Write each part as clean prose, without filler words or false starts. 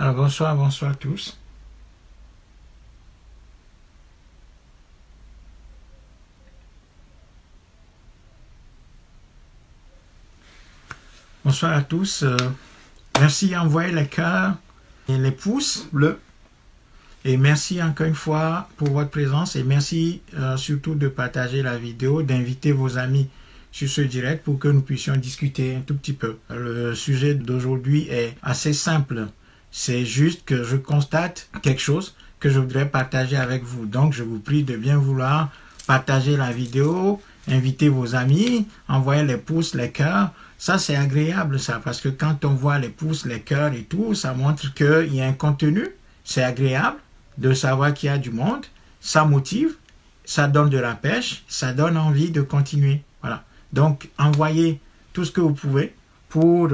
Alors bonsoir à tous. Bonsoir à tous. Merci d'envoyer les cœurs et les pouces bleus. Et merci encore une fois pour votre présence. Et merci surtout de partager la vidéo, d'inviter vos amis sur ce direct pour que nous puissions discuter un tout petit peu. Le sujet d'aujourd'hui est assez simple. C'est juste que je constate quelque chose que je voudrais partager avec vous. Donc, je vous prie de bien vouloir partager la vidéo, inviter vos amis, envoyer les pouces, les cœurs. Ça, c'est agréable, ça, parce que quand on voit les pouces, les cœurs et tout, ça montre qu'il y a un contenu. C'est agréable de savoir qu'il y a du monde. Ça motive, ça donne de la pêche, ça donne envie de continuer. Voilà. Donc, envoyez tout ce que vous pouvez pour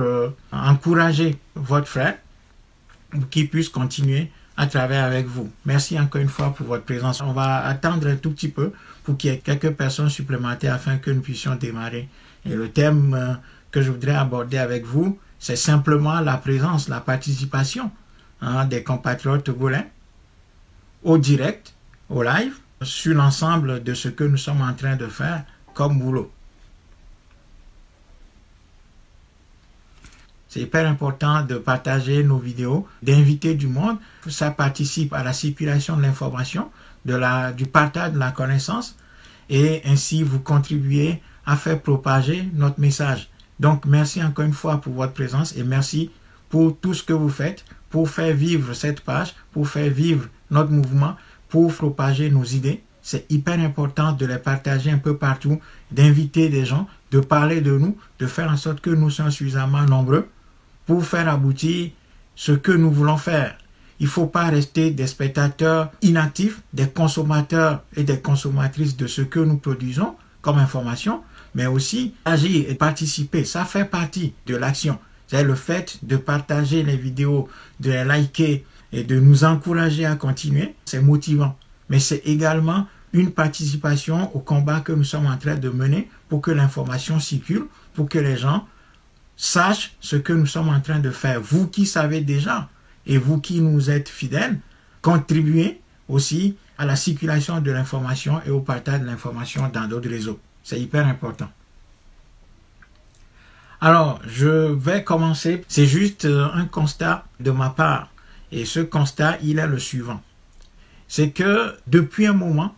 encourager votre frère pour qu'il puisse continuer à travailler avec vous. Merci encore une fois pour votre présence. On va attendre un tout petit peu pour qu'il y ait quelques personnes supplémentaires afin que nous puissions démarrer. Et le thème que je voudrais aborder avec vous, c'est simplement la présence, la participation des compatriotes togolais au direct, au live, sur l'ensemble de ce que nous sommes en train de faire comme boulot. C'est hyper important de partager nos vidéos, d'inviter du monde. Ça participe à la circulation de l'information, du partage de la connaissance et ainsi vous contribuez à faire propager notre message. Donc, merci encore une fois pour votre présence et merci pour tout ce que vous faites pour faire vivre cette page, pour faire vivre notre mouvement, pour propager nos idées. C'est hyper important de les partager un peu partout, d'inviter des gens, de parler de nous, de faire en sorte que nous soyons suffisamment nombreux pour faire aboutir ce que nous voulons faire. Il ne faut pas rester des spectateurs inactifs, des consommateurs et des consommatrices de ce que nous produisons comme information, mais aussi agir et participer. Ça fait partie de l'action. C'est le fait de partager les vidéos, de les liker et de nous encourager à continuer. C'est motivant. Mais c'est également une participation au combat que nous sommes en train de mener pour que l'information circule, pour que les gens sachent ce que nous sommes en train de faire. Vous qui savez déjà et vous qui nous êtes fidèles, contribuez aussi à la circulation de l'information et au partage de l'information dans d'autres réseaux. C'est hyper important. Alors, je vais commencer. C'est juste un constat de ma part. Et ce constat, il est le suivant. C'est que depuis un moment,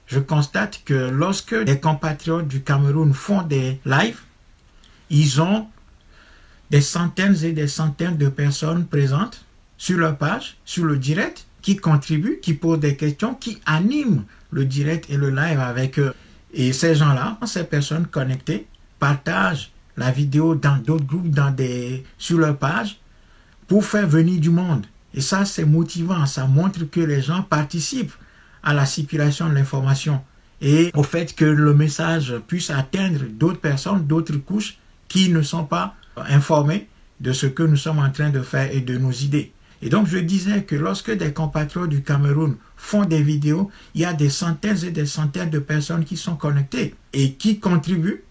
je constate que lorsque des compatriotes du Cameroun font des lives, ils ont des centaines et des centaines de personnes présentes sur leur page, sur le direct, qui contribuent, qui posent des questions, qui animent le direct et le live avec eux. Et ces gens-là, ces personnes connectées, partagent la vidéo dans d'autres groupes, sur leur page, pour faire venir du monde. Et ça, c'est motivant. Ça montre que les gens participent à la circulation de l'information et au fait que le message puisse atteindre d'autres personnes, d'autres couches qui ne sont pas informés de ce que nous sommes en train de faire et de nos idées. Et donc, je disais que lorsque des compatriotes du Cameroun font des vidéos, il y a des centaines et des centaines de personnes qui sont connectées et qui contribuent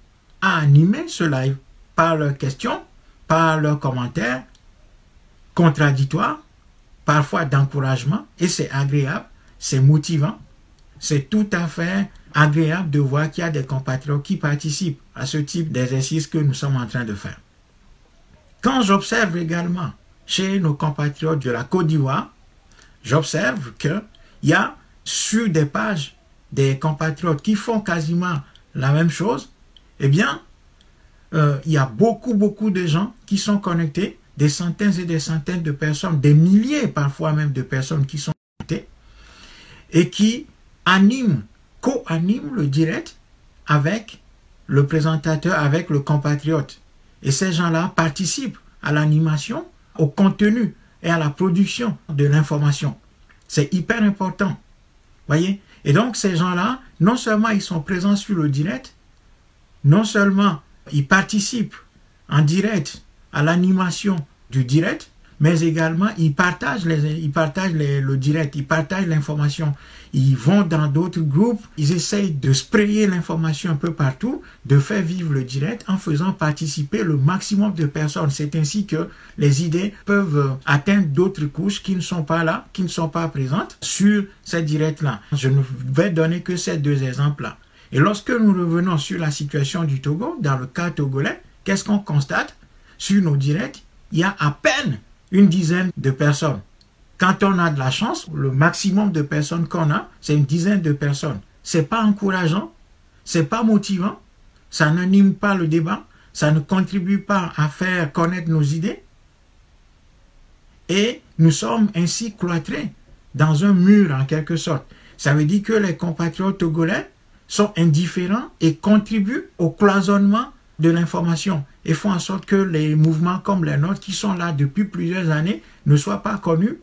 à animer ce live par leurs questions, par leurs commentaires contradictoires, parfois d'encouragement, et c'est agréable, c'est motivant, c'est tout à fait agréable de voir qu'il y a des compatriotes qui participent à ce type d'exercice que nous sommes en train de faire. Quand j'observe également chez nos compatriotes de la Côte d'Ivoire, j'observe qu'il y a sur des pages des compatriotes qui font quasiment la même chose, eh bien, il y a beaucoup de gens qui sont connectés, des centaines et des centaines de personnes, des milliers parfois même de personnes qui sont connectées et qui animent, co-animent le direct avec le présentateur, avec le compatriote. Et ces gens-là participent à l'animation, au contenu et à la production de l'information. C'est hyper important. Voyez? Et donc, ces gens-là, non seulement ils sont présents sur le direct, non seulement ils participent en direct à l'animation du direct, mais également ils partagent le direct, ils partagent l'information. Ils vont dans d'autres groupes, ils essayent de sprayer l'information un peu partout, de faire vivre le direct en faisant participer le maximum de personnes. C'est ainsi que les idées peuvent atteindre d'autres couches qui ne sont pas là, qui ne sont pas présentes sur ces directs-là. Je ne vais donner que ces deux exemples-là. Et lorsque nous revenons sur la situation du Togo, dans le cas togolais, qu'est-ce qu'on constate? Sur nos directs, il y a à peine une dizaine de personnes. Quand on a de la chance, le maximum de personnes qu'on a, c'est une dizaine de personnes. C'est pas encourageant, c'est pas motivant, ça n'anime pas le débat, ça ne contribue pas à faire connaître nos idées. Et nous sommes ainsi cloîtrés dans un mur en quelque sorte. Ça veut dire que les compatriotes togolais sont indifférents et contribuent au cloisonnement de l'information et font en sorte que les mouvements comme les nôtres qui sont là depuis plusieurs années ne soient pas connus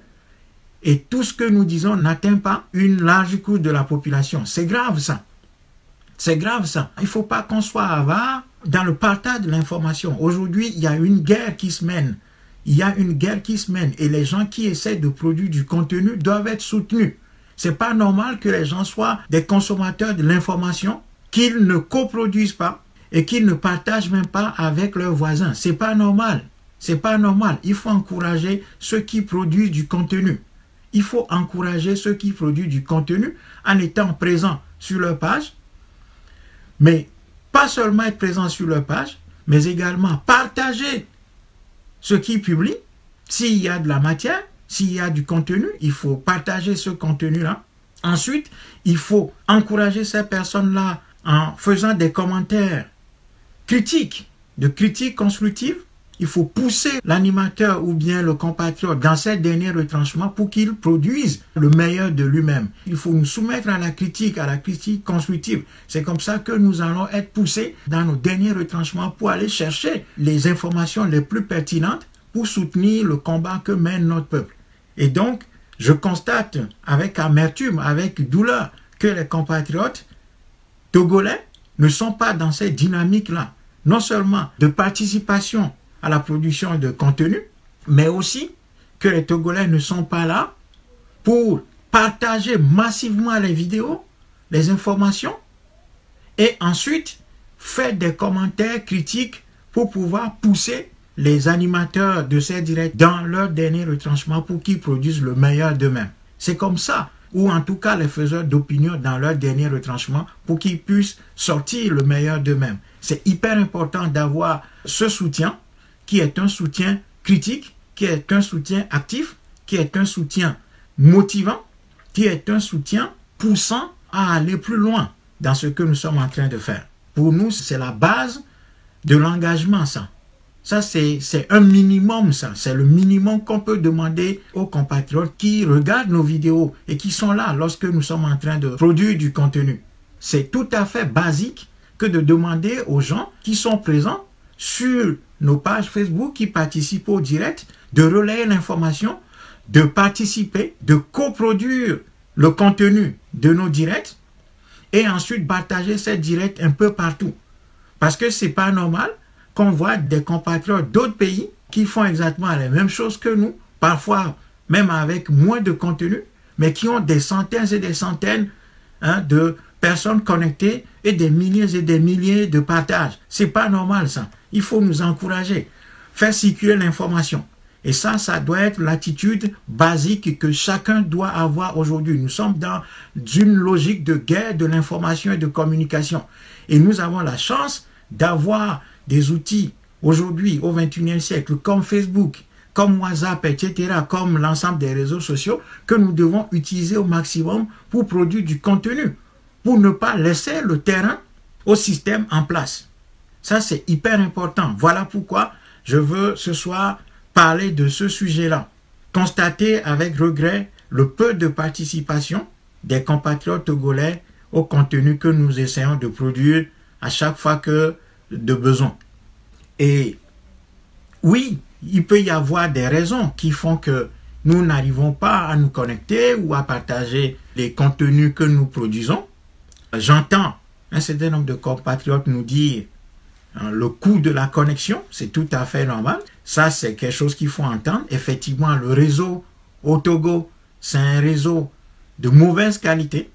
et tout ce que nous disons n'atteint pas une large couche de la population. C'est grave ça. C'est grave ça. Il ne faut pas qu'on soit avare dans le partage de l'information. Aujourd'hui, il y a une guerre qui se mène. Il y a une guerre qui se mène et les gens qui essaient de produire du contenu doivent être soutenus. C'est pas normal que les gens soient des consommateurs de l'information, qu'ils ne coproduisent pas et qu'ils ne partagent même pas avec leurs voisins. C'est pas normal. C'est pas normal. Il faut encourager ceux qui produisent du contenu. Il faut encourager ceux qui produisent du contenu en étant présents sur leur page, mais pas seulement être présent sur leur page, mais également partager ce qu'ils publient. S'il y a de la matière, s'il y a du contenu, il faut partager ce contenu-là. Ensuite, il faut encourager ces personnes-là en faisant des commentaires critiques, de critiques constructives. Il faut pousser l'animateur ou bien le compatriote dans ces derniers retranchements pour qu'il produise le meilleur de lui-même. Il faut nous soumettre à la critique constructive. C'est comme ça que nous allons être poussés dans nos derniers retranchements pour aller chercher les informations les plus pertinentes pour soutenir le combat que mène notre peuple. Et donc, je constate avec amertume, avec douleur, que les compatriotes togolais ne sont pas dans cette dynamique-là. Non seulement de participation à la production de contenu, mais aussi que les Togolais ne sont pas là pour partager massivement les vidéos, les informations, et ensuite faire des commentaires critiques pour pouvoir pousser les animateurs de ces directs dans leur dernier retranchement pour qu'ils produisent le meilleur d'eux-mêmes. C'est comme ça, ou en tout cas les faiseurs d'opinion dans leur dernier retranchement pour qu'ils puissent sortir le meilleur d'eux-mêmes. C'est hyper important d'avoir ce soutien qui est un soutien critique, qui est un soutien actif, qui est un soutien motivant, qui est un soutien poussant à aller plus loin dans ce que nous sommes en train de faire. Pour nous, c'est la base de l'engagement, ça. Ça, c'est un minimum, ça. C'est le minimum qu'on peut demander aux compatriotes qui regardent nos vidéos et qui sont là lorsque nous sommes en train de produire du contenu. C'est tout à fait basique que de demander aux gens qui sont présents sur nos pages Facebook, qui participent au direct, de relayer l'information, de participer, de coproduire le contenu de nos directs et ensuite partager ces directs un peu partout. Parce que c'est pas normal qu'on voit des compatriotes d'autres pays qui font exactement les mêmes choses que nous, parfois même avec moins de contenu, mais qui ont des centaines et des centaines de personnes connectées et des milliers de partages. C'est pas normal ça. Il faut nous encourager, faire circuler l'information. Et ça doit être l'attitude basique que chacun doit avoir aujourd'hui. Nous sommes dans une logique de guerre de l'information et de communication. Et nous avons la chance d'avoir des outils aujourd'hui au XXIe siècle comme Facebook, comme WhatsApp, etc., comme l'ensemble des réseaux sociaux que nous devons utiliser au maximum pour produire du contenu, pour ne pas laisser le terrain au système en place. Ça, c'est hyper important. Voilà pourquoi je veux ce soir parler de ce sujet-là. Constater avec regret le peu de participation des compatriotes togolais au contenu que nous essayons de produire à chaque fois que de besoin. Et oui, il peut y avoir des raisons qui font que nous n'arrivons pas à nous connecter ou à partager les contenus que nous produisons. J'entends un certain nombre de compatriotes nous dire le coût de la connexion, c'est tout à fait normal. Ça, c'est quelque chose qu'il faut entendre. Effectivement, le réseau au Togo, c'est un réseau de mauvaise qualité.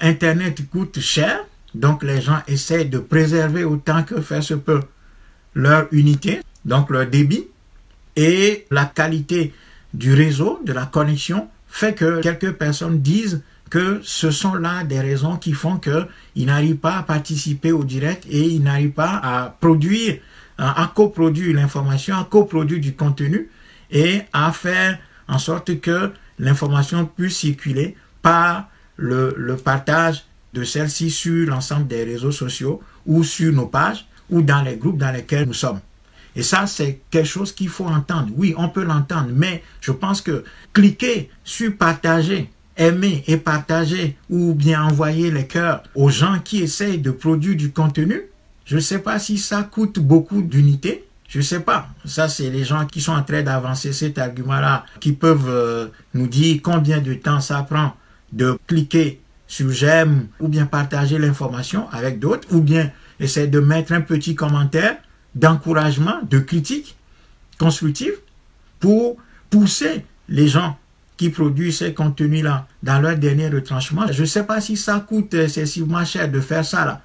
Internet coûte cher, donc les gens essaient de préserver autant que faire se peut leur unité, donc leur débit, et la qualité du réseau, de la connexion, fait que quelques personnes disent que ce sont là des raisons qui font qu'ils n'arrivent pas à participer au direct et ils n'arrivent pas à produire, à coproduire l'information, à coproduire du contenu et à faire en sorte que l'information puisse circuler par le partage de celle-ci sur l'ensemble des réseaux sociaux ou sur nos pages ou dans les groupes dans lesquels nous sommes. Et ça, c'est quelque chose qu'il faut entendre. Oui, on peut l'entendre, mais je pense que cliquer sur partager, aimer et partager ou bien envoyer les cœurs aux gens qui essayent de produire du contenu, je ne sais pas si ça coûte beaucoup d'unités. Je ne sais pas. Ça, c'est les gens qui sont en train d'avancer cet argument-là, qui peuvent nous dire combien de temps ça prend de cliquer sur j'aime ou bien partager l'information avec d'autres ou bien essayer de mettre un petit commentaire d'encouragement, de critique constructive pour pousser les gens qui produisent ces contenus-là dans leur dernier retranchement. Je ne sais pas si ça coûte excessivement cher de faire ça là.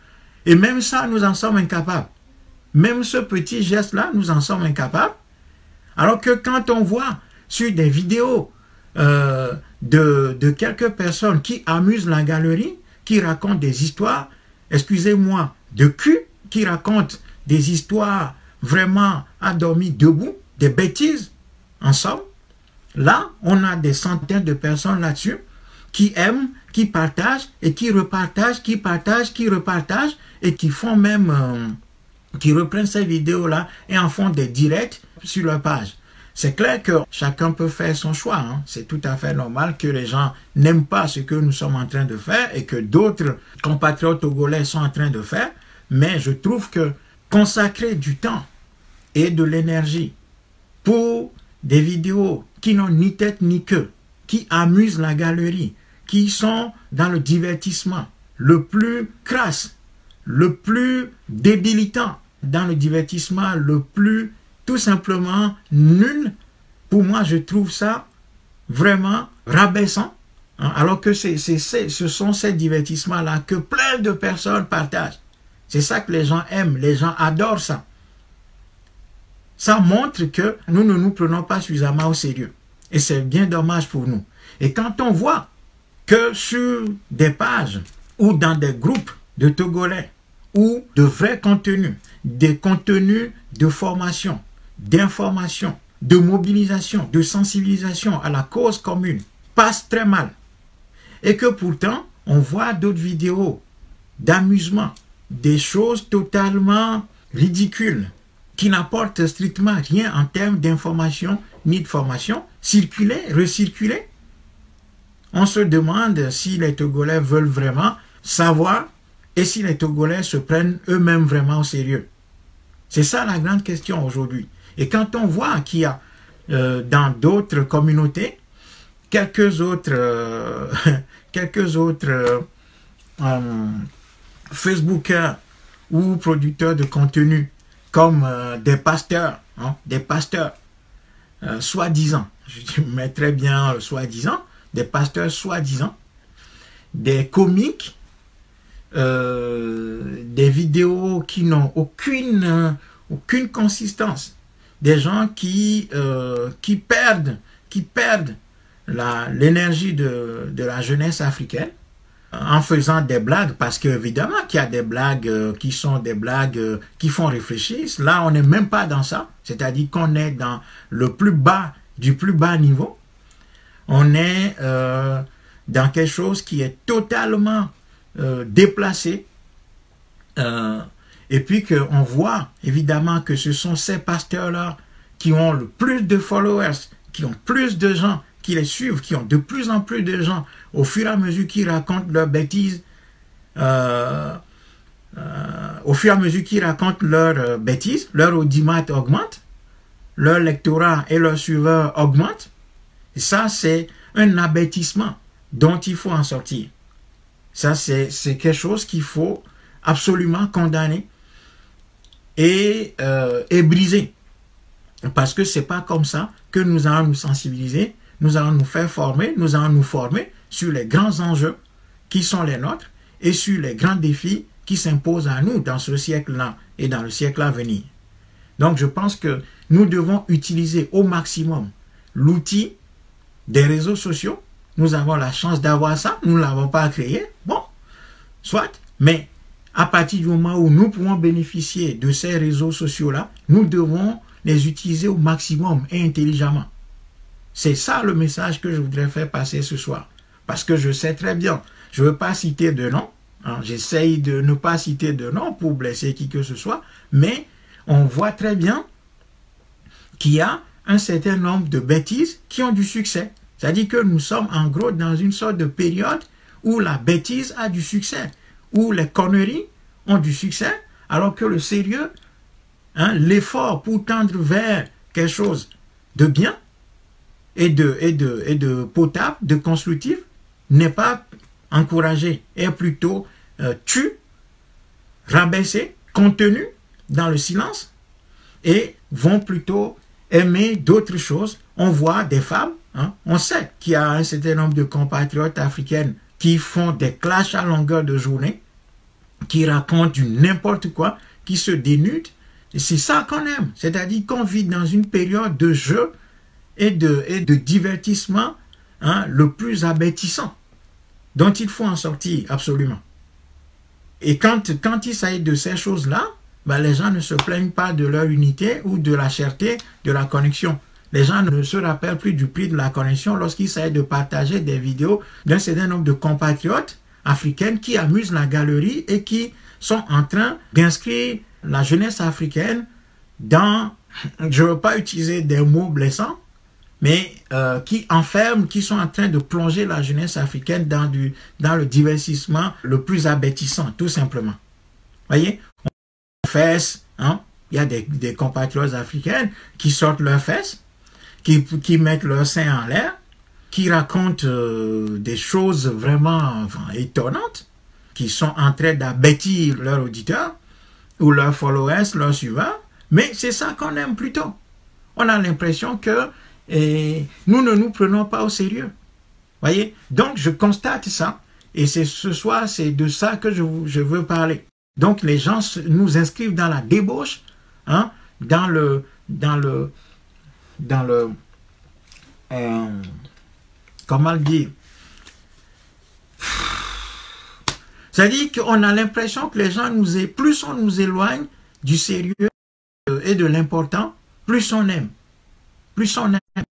Et même ça, nous en sommes incapables. Même ce petit geste-là, nous en sommes incapables. Alors que quand on voit sur des vidéos de quelques personnes qui amusent la galerie, qui racontent des histoires, excusez-moi, de cul, qui racontent des histoires vraiment endormies debout, des bêtises, en somme. Là, on a des centaines de personnes là-dessus qui aiment, qui partagent et qui repartagent, qui partagent, qui repartagent et qui font même, qui reprennent ces vidéos-là et en font des directs sur leur page. C'est clair que chacun peut faire son choix. Hein. C'est tout à fait normal que les gens n'aiment pas ce que nous sommes en train de faire et que d'autres compatriotes togolais sont en train de faire. Mais je trouve que consacrer du temps et de l'énergie pour des vidéos qui n'ont ni tête ni queue, qui amusent la galerie, qui sont dans le divertissement le plus crasse, le plus débilitant, dans le divertissement le plus tout simplement nul, pour moi je trouve ça vraiment rabaissant, hein, alors que ce sont ces divertissements-là que plein de personnes partagent. C'est ça que les gens aiment, les gens adorent ça. Ça montre que nous ne nous prenons pas suffisamment au sérieux. Et c'est bien dommage pour nous. Et quand on voit que sur des pages ou dans des groupes de Togolais ou de vrais contenus, des contenus de formation, d'information, de mobilisation, de sensibilisation à la cause commune passent très mal. Et que pourtant, on voit d'autres vidéos d'amusement, des choses totalement ridicules, qui n'apportent strictement rien en termes d'information ni de formation, circuler, recirculer. On se demande si les Togolais veulent vraiment savoir et si les Togolais se prennent eux-mêmes vraiment au sérieux. C'est ça la grande question aujourd'hui. Et quand on voit qu'il y a dans d'autres communautés, quelques autres Facebookers ou producteurs de contenu comme des pasteurs, hein, soi-disant, je mets très bien soi-disant, des pasteurs soi-disant, des comiques, des vidéos qui n'ont aucune consistance, des gens qui perdent l'énergie de la jeunesse africaine en faisant des blagues, parce qu'évidemment qu'il y a des blagues qui sont des blagues qui font réfléchir. Là, on n'est même pas dans ça, c'est-à-dire qu'on est dans le plus bas du plus bas niveau. On est dans quelque chose qui est totalement déplacé. Et puis qu'on voit évidemment que ce sont ces pasteurs-là qui ont le plus de followers, qui ont plus de gens qui les suivent, qui ont de plus en plus de gens au fur et à mesure qu'ils racontent leurs bêtises, au fur et à mesure qu'ils racontent leurs bêtises, leur audimat augmente, leur lectorat et leurs suiveurs augmentent. Et ça, c'est un abêtissement dont il faut en sortir. Ça, c'est quelque chose qu'il faut absolument condamner et briser. Parce que c'est pas comme ça que nous allons nous sensibiliser, nous allons nous faire former, nous allons nous former sur les grands enjeux qui sont les nôtres et sur les grands défis qui s'imposent à nous dans ce siècle-là et dans le siècle à venir. Donc je pense que nous devons utiliser au maximum l'outil des réseaux sociaux. Nous avons la chance d'avoir ça, nous ne l'avons pas créé, bon, soit, mais à partir du moment où nous pouvons bénéficier de ces réseaux sociaux-là, nous devons les utiliser au maximum et intelligemment. C'est ça le message que je voudrais faire passer ce soir. Parce que je sais très bien, je ne veux pas citer de nom, hein, j'essaye de ne pas citer de nom pour blesser qui que ce soit, mais on voit très bien qu'il y a un certain nombre de bêtises qui ont du succès. C'est-à-dire que nous sommes en gros dans une sorte de période où la bêtise a du succès, où les conneries ont du succès, alors que le sérieux, hein, l'effort pour tendre vers quelque chose de bien et de potable, de constructif, n'est pas encouragé, est plutôt tu, rabaissé, contenu dans le silence, et vont plutôt aimer d'autres choses. On voit des femmes, hein, on sait qu'il y a un certain nombre de compatriotes africaines qui font des clashs à longueur de journée, qui racontent du n'importe quoi, qui se dénudent. C'est ça qu'on aime, c'est-à-dire qu'on vit dans une période de jeu et de divertissement, hein, le plus abêtissant, dont il faut en sortir absolument. Et quand il s'agit de ces choses-là, ben les gens ne se plaignent pas de leur unité ou de la cherté de la connexion. Les gens ne se rappellent plus du prix de la connexion lorsqu'il s'agit de partager des vidéos d'un certain nombre de compatriotes africaines qui amusent la galerie et qui sont en train d'inscrire la jeunesse africaine dans, je ne veux pas utiliser des mots blessants, mais qui enferment, qui sont en train de plonger la jeunesse africaine dans le divertissement le plus abêtissant, tout simplement. Voyez, on fesses, hein? Il y a des compatriotes africaines qui sortent leurs fesses, qui mettent leurs seins en l'air, qui racontent des choses vraiment étonnantes, qui sont en train d'abêtir leurs auditeurs, ou leurs followers, leurs suiveurs, mais c'est ça qu'on aime plutôt. On a l'impression que nous ne nous prenons pas au sérieux. Voyez? Donc, je constate ça, et ce soir, c'est de ça que je veux parler. Donc, les gens nous inscrivent dans la débauche, hein, dans le comment le dire? C'est-à-dire qu'on a l'impression que les gens plus on nous éloigne du sérieux et de l'important, plus on aime. Plus on aime.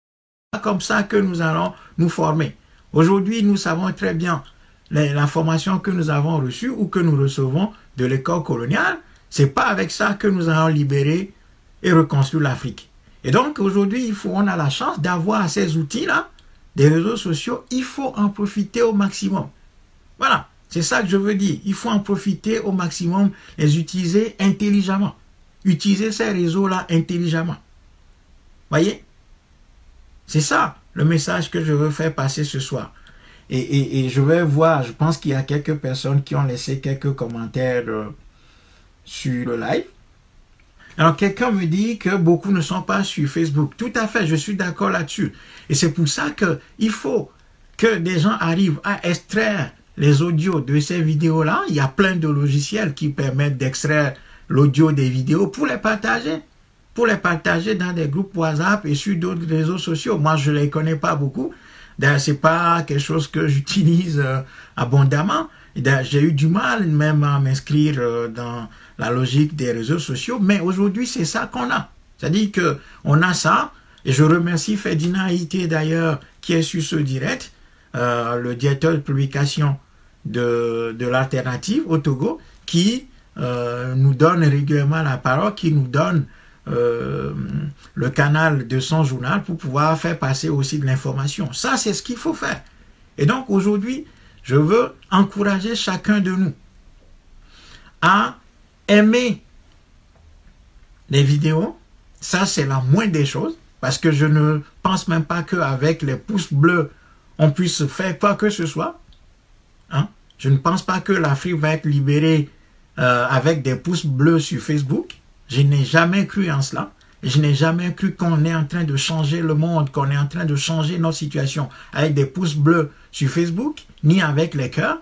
C'est comme ça que nous allons nous former. Aujourd'hui, nous savons très bien la formation que nous avons reçue ou que nous recevons de l'école coloniale. C'est pas avec ça que nous allons libérer et reconstruire l'Afrique. Et donc, aujourd'hui, on a la chance d'avoir ces outils-là, des réseaux sociaux. Il faut en profiter au maximum. Voilà. C'est ça que je veux dire. Il faut en profiter au maximum, les utiliser intelligemment. Utiliser ces réseaux-là intelligemment. Voyez? C'est ça le message que je veux faire passer ce soir. Et je vais voir, je pense qu'il y a quelques personnes qui ont laissé quelques commentaires sur le live. Alors, quelqu'un me dit que beaucoup ne sont pas sur Facebook. Tout à fait, je suis d'accord là-dessus. Et c'est pour ça qu'il faut que des gens arrivent à extraire les audios de ces vidéos-là. Il y a plein de logiciels qui permettent d'extraire l'audio des vidéos pour les partager. Pour les partager dans des groupes WhatsApp et sur d'autres réseaux sociaux. Moi, je ne les connais pas beaucoup. D'ailleurs, ce n'est pas quelque chose que j'utilise abondamment. J'ai eu du mal même à m'inscrire dans la logique des réseaux sociaux. Mais aujourd'hui, c'est ça qu'on a. C'est-à-dire qu'on a ça. Et je remercie Ferdinand Haïté d'ailleurs qui est sur ce direct. Le directeur de publication de l'Alternative au Togo, qui nous donne régulièrement la parole, qui nous donne le canal de son journal pour pouvoir faire passer aussi de l'information. Ça, c'est ce qu'il faut faire. Et donc, aujourd'hui, je veux encourager chacun de nous à aimer les vidéos. Ça, c'est la moindre des choses, parce que je ne pense même pas qu'avec les pouces bleus, on puisse faire quoi que ce soit. Hein? Je ne pense pas que l'Afrique va être libérée avec des pouces bleus sur Facebook. Je n'ai jamais cru en cela. je n'ai jamais cru qu'on est en train de changer le monde, qu'on est en train de changer notre situation avec des pouces bleus sur Facebook, ni avec les cœurs.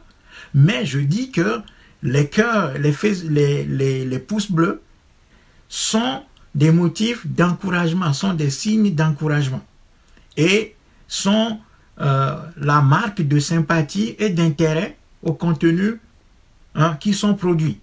Mais je dis que les cœurs, les pouces bleus sont des motifs d'encouragement, sont des signes d'encouragement et sont la marque de sympathie et d'intérêt au contenu qui sont produits.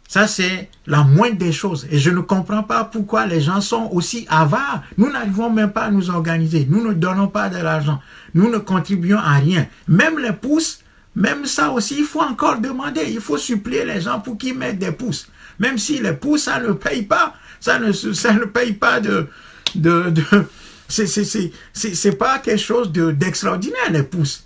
Ça, c'est la moindre des choses. Et je ne comprends pas pourquoi les gens sont aussi avares. Nous n'arrivons même pas à nous organiser. Nous ne donnons pas de l'argent. Nous ne contribuons à rien. Même les pouces, même ça aussi, il faut encore demander. Il faut supplier les gens pour qu'ils mettent des pouces. Même si les pouces, ça ne paye pas. Ça ne paye pas c'est pas quelque chose d'extraordinaire, les pouces.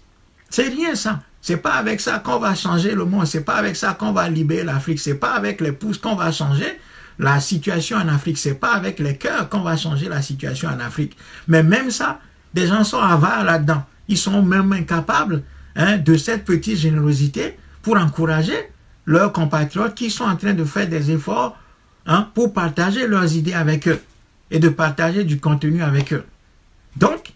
C'est rien, ça. C'est pas avec ça qu'on va changer le monde. C'est pas avec ça qu'on va libérer l'Afrique. C'est pas avec les pouces qu'on va changer la situation en Afrique. C'est pas avec les cœurs qu'on va changer la situation en Afrique. Mais même ça, des gens sont avares là-dedans. Ils sont même incapables de cette petite générosité pour encourager leurs compatriotes qui sont en train de faire des efforts pour partager leurs idées avec eux et de partager du contenu avec eux. Donc,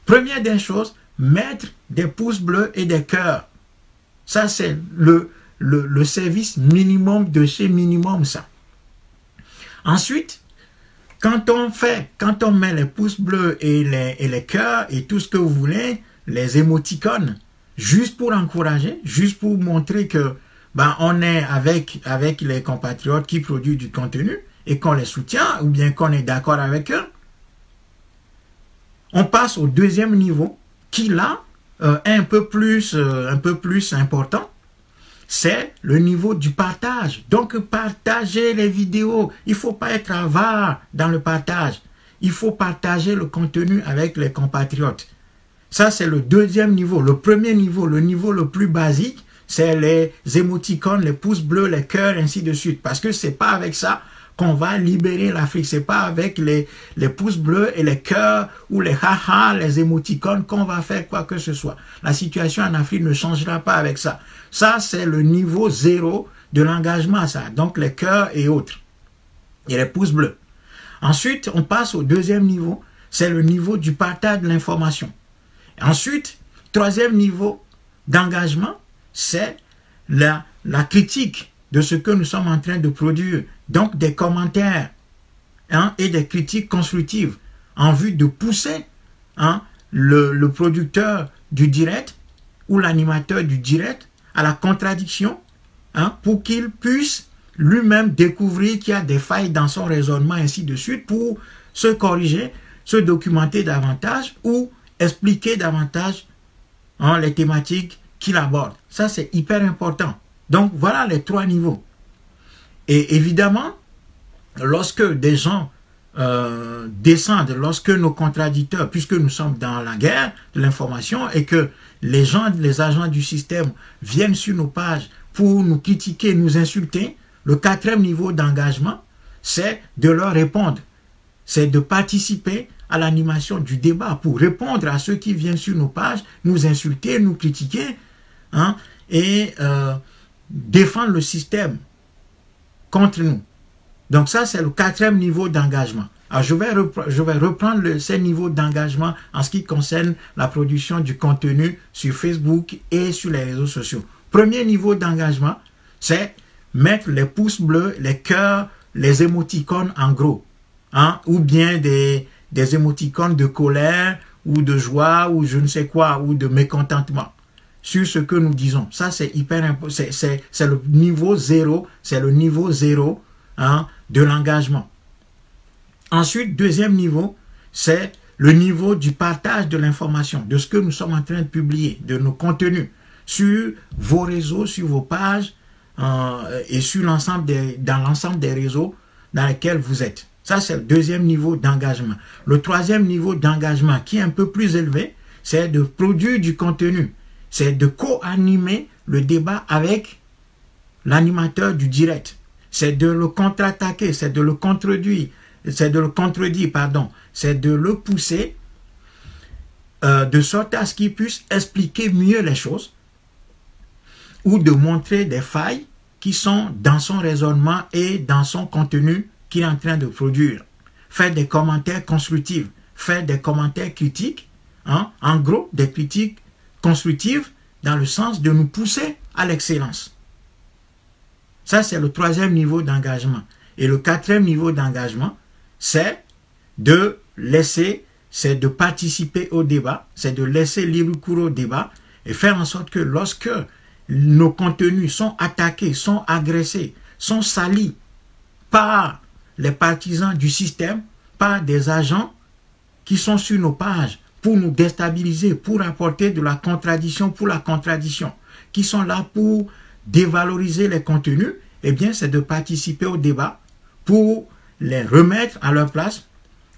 première des choses, mettre des pouces bleus et des cœurs. Ça, c'est le service minimum de chez minimum, ça. Ensuite, quand on met les pouces bleus et les cœurs et tout ce que vous voulez, les émoticônes, juste pour encourager, juste pour montrer que on est avec les compatriotes qui produisent du contenu et qu'on les soutient ou bien qu'on est d'accord avec eux, on passe au deuxième niveau qui là est un peu plus important. C'est le niveau du partage. Donc, partager les vidéos. Il ne faut pas être avare dans le partage. Il faut partager le contenu avec les compatriotes. Ça, c'est le deuxième niveau. Le premier niveau, le niveau le plus basique, c'est les émoticônes, les pouces bleus, les cœurs, ainsi de suite. Parce que c'est pas avec ça qu'on va libérer l'Afrique. C'est pas avec les pouces bleus et les cœurs ou les haha, les émoticônes qu'on va faire quoi que ce soit. La situation en Afrique ne changera pas avec ça. Ça, c'est le niveau 0 de l'engagement, ça. Donc, les cœurs et autres. Et les pouces bleus. Ensuite, on passe au deuxième niveau. C'est le niveau du partage de l'information. Ensuite, troisième niveau d'engagement, c'est la critique de ce que nous sommes en train de produire. Donc, des commentaires et des critiques constructives en vue de pousser le producteur du direct ou l'animateur du direct à la contradiction pour qu'il puisse lui-même découvrir qu'il y a des failles dans son raisonnement, ainsi de suite, pour se corriger, se documenter davantage ou expliquer davantage les thématiques qu'il aborde. Ça, c'est hyper important. Donc, voilà les trois niveaux. Et évidemment, lorsque des gens descendent, lorsque nos contradicteurs, puisque nous sommes dans la guerre de l'information et que les agents du système viennent sur nos pages pour nous critiquer, nous insulter, le quatrième niveau d'engagement, c'est de leur répondre. C'est de participer à l'animation du débat pour répondre à ceux qui viennent sur nos pages, nous insulter, nous critiquer, et défendre le système contre nous. Donc ça, c'est le quatrième niveau d'engagement. Alors, je vais reprendre ces niveaux d'engagement en ce qui concerne la production du contenu sur Facebook et sur les réseaux sociaux. Premier niveau d'engagement, c'est mettre les pouces bleus, les cœurs, les émoticônes en gros. Ou bien des émoticônes de colère, ou de joie, ou je ne sais quoi, ou de mécontentement sur ce que nous disons. Ça, c'est hyper important. C'est le niveau 0, c'est le niveau 0 de l'engagement. Ensuite, deuxième niveau, c'est le niveau du partage de l'information, de ce que nous sommes en train de publier, de nos contenus, sur vos réseaux, sur vos pages, et sur dans l'ensemble des réseaux dans lesquels vous êtes. Ça, c'est le deuxième niveau d'engagement. Le troisième niveau d'engagement, qui est un peu plus élevé, c'est de produire du contenu. C'est de co-animer le débat avec l'animateur du direct. C'est de le contre-attaquer, c'est de le contredire, c'est de le pousser de sorte à ce qu'il puisse expliquer mieux les choses ou de montrer des failles qui sont dans son raisonnement et dans son contenu qu'il est en train de produire, faire des commentaires constructifs, faire des commentaires critiques, hein, en gros, des critiques constructives dans le sens de nous pousser à l'excellence. Ça, c'est le 3e niveau d'engagement. Et le 4e niveau d'engagement, c'est de laisser, c'est de participer au débat, c'est de laisser libre cours au débat et faire en sorte que lorsque nos contenus sont attaqués, sont agressés, sont salis par les partisans du système, par des agents qui sont sur nos pages pour nous déstabiliser, pour apporter de la contradiction pour la contradiction, qui sont là pour dévaloriser les contenus, eh bien, c'est de participer au débat pour les remettre à leur place,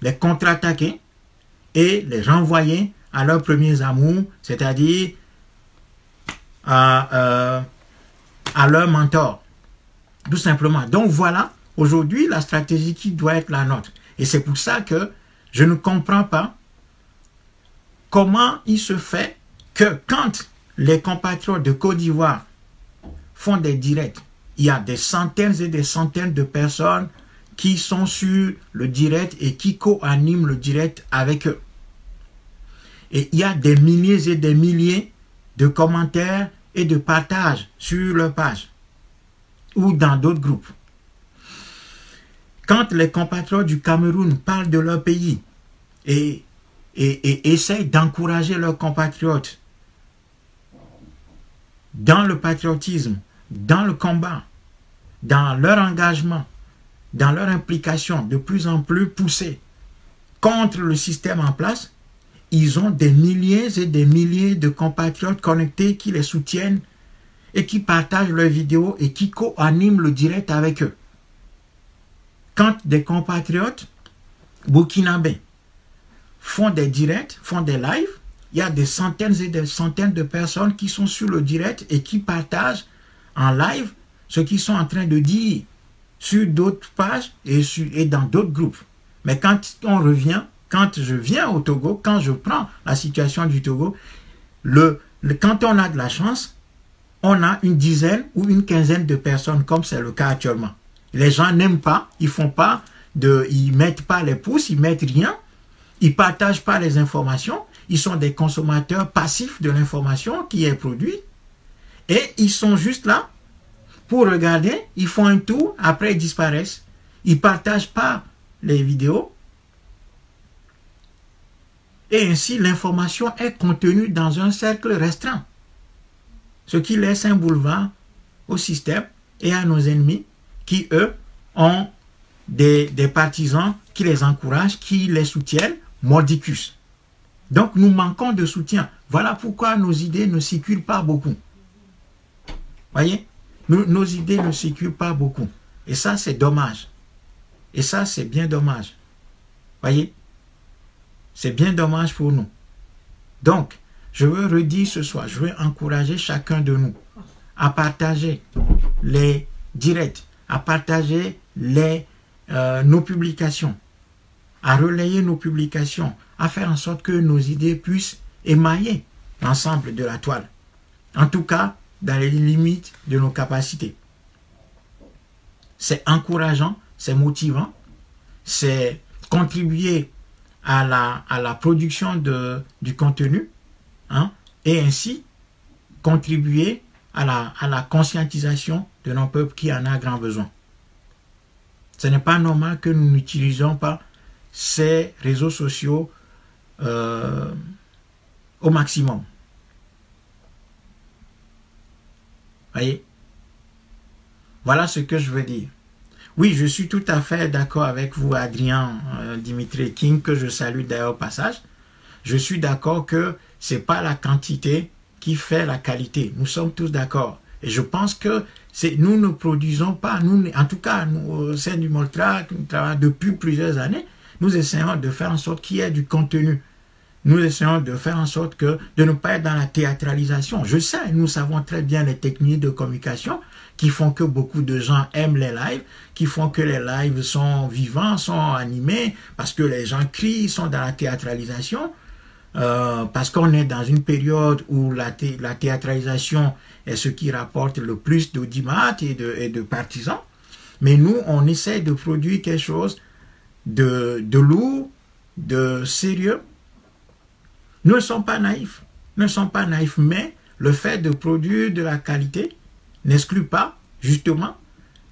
les contre-attaquer et les renvoyer à leurs premiers amours, c'est-à-dire à leur mentor, tout simplement. Donc voilà, aujourd'hui, la stratégie qui doit être la nôtre. Et c'est pour ça que je ne comprends pas comment il se fait que quand les compatriotes de Côte d'Ivoire font des directs, il y a des centaines et des centaines de personnes qui sont sur le direct et qui co-animent le direct avec eux. Et il y a des milliers et des milliers de commentaires et de partages sur leur page ou dans d'autres groupes. Quand les compatriotes du Cameroun parlent de leur pays et essayent d'encourager leurs compatriotes dans le patriotisme, dans le combat, dans leur engagement, dans leur implication de plus en plus poussée contre le système en place, ils ont des milliers et des milliers de compatriotes connectés qui les soutiennent et qui partagent leurs vidéos et qui co-animent le direct avec eux. Quand des compatriotes burkinabés font des directs, font des lives, il y a des centaines et des centaines de personnes qui sont sur le direct et qui partagent en live ce qu'ils sont en train de dire sur d'autres pages et dans d'autres groupes. Mais quand on revient, quand je viens au Togo, quand je prends la situation du Togo, quand on a de la chance, on a une dizaine ou une quinzaine de personnes, comme c'est le cas actuellement. Les gens n'aiment pas, ils mettent pas les pouces, ils mettent rien, ils partagent pas les informations, ils sont des consommateurs passifs de l'information qui est produite et ils sont juste là pour regarder, ils font un tour, après ils disparaissent. Ils partagent pas les vidéos et ainsi l'information est contenue dans un cercle restreint, ce qui laisse un boulevard au système et à nos ennemis qui, eux, ont des partisans qui les encouragent, qui les soutiennent, mordicus. Donc, nous manquons de soutien. Voilà pourquoi nos idées ne circulent pas beaucoup. Voyez, nos idées ne circulent pas beaucoup. Et ça, c'est dommage. Et ça, c'est bien dommage. Voyez, c'est bien dommage pour nous. Donc, je veux redire ce soir, je veux encourager chacun de nous à partager les directs, à partager nos publications, à relayer nos publications, à faire en sorte que nos idées puissent émailler l'ensemble de la toile. En tout cas, dans les limites de nos capacités. C'est encourageant, c'est motivant, c'est contribuer à la production du contenu, hein, et ainsi contribuer à la conscientisation de nos peuples qui en a grand besoin. Ce n'est pas normal que nous n'utilisions pas ces réseaux sociaux au maximum. Voyez? Voilà ce que je veux dire. Oui, je suis tout à fait d'accord avec vous, Adrien Dimitri King, que je salue d'ailleurs au passage. Je suis d'accord que ce n'est pas la quantité qui fait la qualité. Nous sommes tous d'accord. Et je pense que nous ne produisons pas, en tout cas, nous, au sein du Moltra, nous travaillons depuis plusieurs années, nous essayons de faire en sorte qu'il y ait du contenu. Nous essayons de faire en sorte de ne pas être dans la théâtralisation. Je sais, nous savons très bien les techniques de communication qui font que beaucoup de gens aiment les lives, qui font que les lives sont vivants, sont animés, parce que les gens crient, sont dans la théâtralisation, parce qu'on est dans une période où la théâtralisation est ce qui rapporte le plus d'audimat et de partisans. Mais nous, on essaie de produire quelque chose de lourd, de sérieux. Nous ne sommes pas naïfs. Nous ne sommes pas naïfs, mais le fait de produire de la qualité n'exclut pas, justement,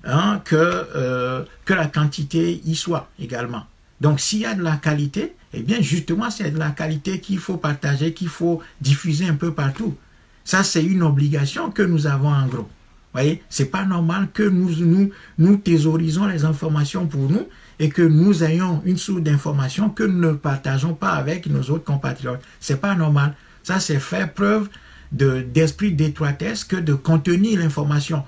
que la quantité y soit également. Donc, s'il y a de la qualité, eh bien, justement, c'est de la qualité qu'il faut partager, qu'il faut diffuser un peu partout. Ça, c'est une obligation que nous avons en gros. Vous voyez, c'est pas normal que nous thésaurisons les informations pour nous et que nous ayons une source d'information que nous ne partageons pas avec nos autres compatriotes. C'est pas normal. Ça, c'est faire preuve d'esprit d'étroitesse que de contenir l'information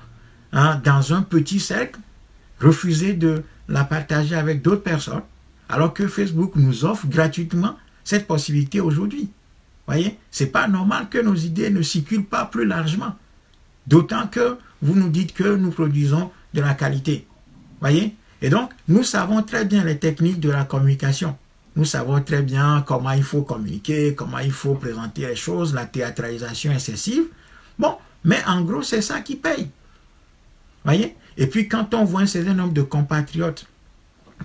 dans un petit cercle, refuser de la partager avec d'autres personnes, alors que Facebook nous offre gratuitement cette possibilité aujourd'hui. Voyez, c'est pas normal que nos idées ne circulent pas plus largement. D'autant que vous nous dites que nous produisons de la qualité. Voyez? Et donc, nous savons très bien les techniques de la communication. Nous savons très bien comment il faut communiquer, comment il faut présenter les choses, la théâtralisation excessive. Bon, mais en gros, c'est ça qui paye. Voyez? Et puis, quand on voit un certain nombre de compatriotes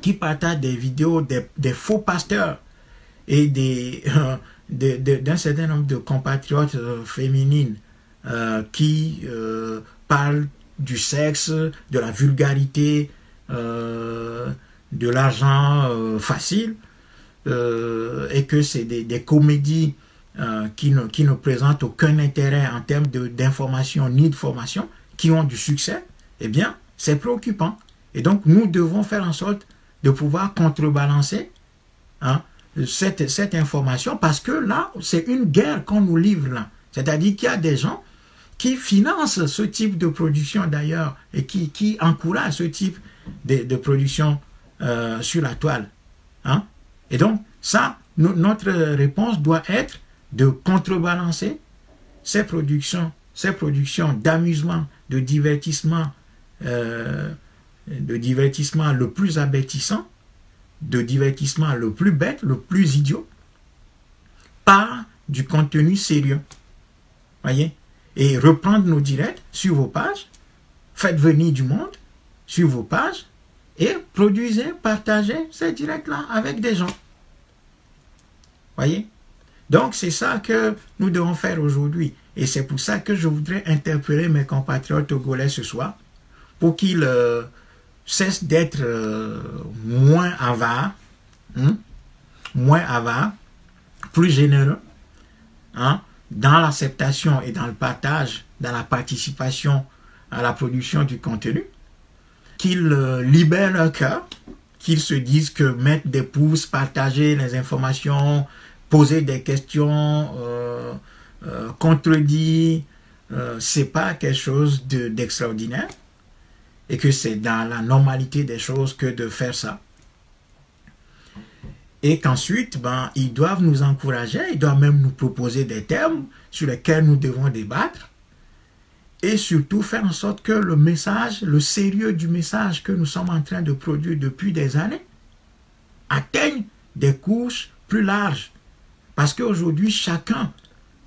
qui partagent des vidéos des faux pasteurs et d'un certain nombre de compatriotes féminines qui parlent du sexe, de la vulgarité, de l'argent facile, et que c'est des comédies qui ne présentent aucun intérêt en termes d'information ni de formation, qui ont du succès, eh bien, c'est préoccupant. Et donc, nous devons faire en sorte de pouvoir contrebalancer cette information, parce que là, c'est une guerre qu'on nous livre là. C'est-à-dire qu'il y a des gens qui financent ce type de production d'ailleurs, et qui encouragent ce type de production sur la toile. Et donc, ça, notre réponse doit être de contrebalancer ces productions d'amusement, de divertissement le plus abêtissant, de divertissement le plus bête, le plus idiot, par du contenu sérieux. Voyez? Et reprendre nos directs sur vos pages, faites venir du monde sur vos pages et produisez, partagez ces directs-là avec des gens. Voyez? Donc, c'est ça que nous devons faire aujourd'hui. Et c'est pour ça que je voudrais interpeller mes compatriotes togolais ce soir, pour qu'ils cessent d'être moins avares, plus généreux, dans l'acceptation et dans le partage, dans la participation à la production du contenu, qu'ils libèrent leur cœur, qu'ils se disent que mettre des pouces, partager les informations, poser des questions, contredire, c'est pas quelque chose d'extraordinaire, et que c'est dans la normalité des choses que de faire ça. Et qu'ensuite, ils doivent nous encourager, ils doivent même nous proposer des termes sur lesquels nous devons débattre, et surtout faire en sorte que le message, le sérieux du message que nous sommes en train de produire depuis des années, atteigne des couches plus larges. Parce qu'aujourd'hui, chacun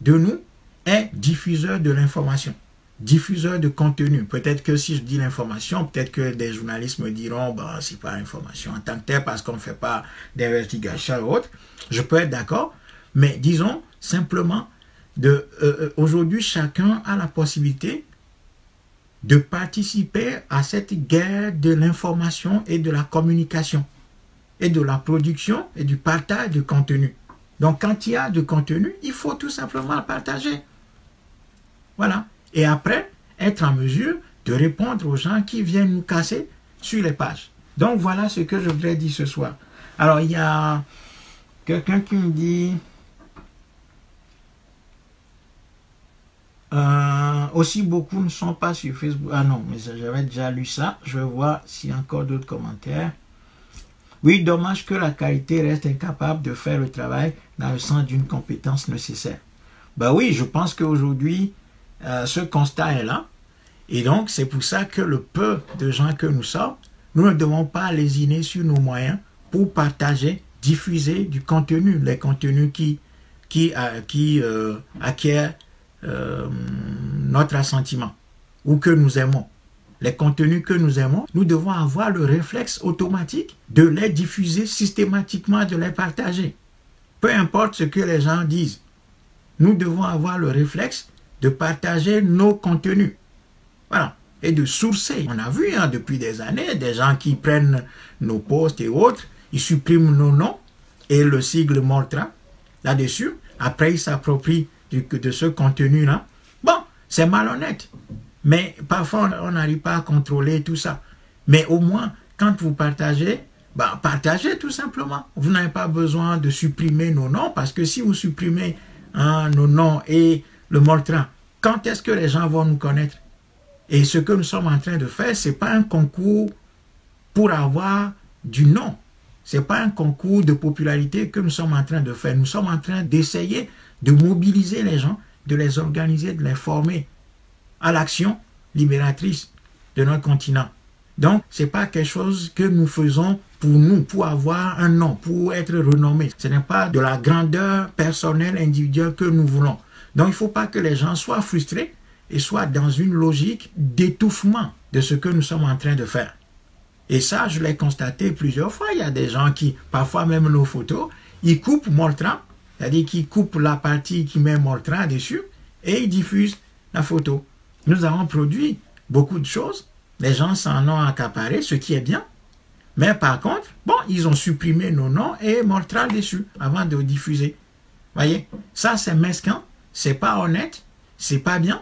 de nous est diffuseur de l'information, diffuseur de contenu. Peut-être que si je dis l'information, peut-être que des journalistes me diront c'est pas l'information en tant que tel parce qu'on ne fait pas d'investigation ou autre. Je peux être d'accord, mais disons simplement aujourd'hui, chacun a la possibilité de participer à cette guerre de l'information et de la communication, et de la production et du partage de contenu. Donc, quand il y a du contenu, il faut tout simplement le partager. Voilà. Et après, être en mesure de répondre aux gens qui viennent nous casser sur les pages. Donc, voilà ce que je voudrais dire ce soir. Alors, il y a quelqu'un qui me dit... aussi beaucoup ne sont pas sur Facebook. Ah non, mais j'avais déjà lu ça. Je vais voir s'il y a encore d'autres commentaires. Oui, dommage que la qualité reste incapable de faire le travail dans le sens d'une compétence nécessaire. Ben oui, je pense qu'aujourd'hui, ce constat est là. Et donc, c'est pour ça que le peu de gens que nous sommes, nous ne devons pas lésiner sur nos moyens pour partager, diffuser du contenu, les contenus qui acquièrent notre assentiment ou que nous aimons. les contenus que nous aimons, nous devons avoir le réflexe automatique de les diffuser systématiquement, de les partager. Peu importe ce que les gens disent, nous devons avoir le réflexe de partager nos contenus. Voilà. Et de sourcer. On a vu depuis des années des gens qui prennent nos posts et autres, ils suppriment nos noms et le sigle Moltra là-dessus. Après, ils s'approprient de ce contenu-là. Bon, c'est malhonnête. Mais parfois, on n'arrive pas à contrôler tout ça. Mais au moins, quand vous partagez, partagez tout simplement. Vous n'avez pas besoin de supprimer nos noms, parce que si vous supprimez nos noms et le Moltra, quand est-ce que les gens vont nous connaître? Et ce que nous sommes en train de faire, ce n'est pas un concours pour avoir du nom. Ce n'est pas un concours de popularité que nous sommes en train de faire. Nous sommes en train d'essayer de mobiliser les gens, de les organiser, de les former à l'action libératrice de notre continent. Donc, ce n'est pas quelque chose que nous faisons pour nous, pour avoir un nom, pour être renommé. Ce n'est pas de la grandeur personnelle, individuelle que nous voulons. Donc, il ne faut pas que les gens soient frustrés et soient dans une logique d'étouffement de ce que nous sommes en train de faire. Et ça, je l'ai constaté plusieurs fois. Il y a des gens qui, parfois même nos photos, ils coupent Moltra, c'est-à-dire qu'ils coupent la partie qui met Moltra dessus et ils diffusent la photo. Nous avons produit beaucoup de choses. Les gens s'en ont accaparé, ce qui est bien. Mais par contre, bon, ils ont supprimé nos noms et Moltra dessus avant de diffuser. Voyez, ça c'est mesquin, c'est pas honnête, c'est pas bien.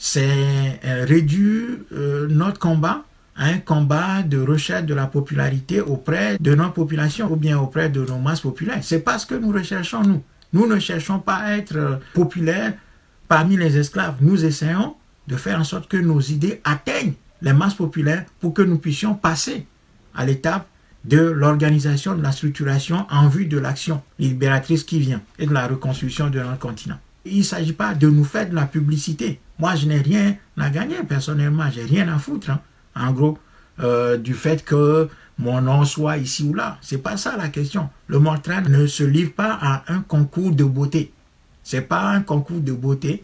C'est réduire notre combat à un combat de recherche de la popularité auprès de notre population ou bien auprès de nos masses populaires. C'est pas ce que nous recherchons, nous. Nous ne cherchons pas à être populaires parmi les esclaves. Nous essayons de faire en sorte que nos idées atteignent les masses populaires pour que nous puissions passer à l'étape de l'organisation, de la structuration en vue de l'action libératrice qui vient et de la reconstruction de notre continent. Il ne s'agit pas de nous faire de la publicité. Moi, je n'ai rien à gagner personnellement, j'ai rien à foutre, en gros, du fait que mon nom soit ici ou là. C'est pas ça la question. Le Moltra ne se livre pas à un concours de beauté. C'est pas un concours de beauté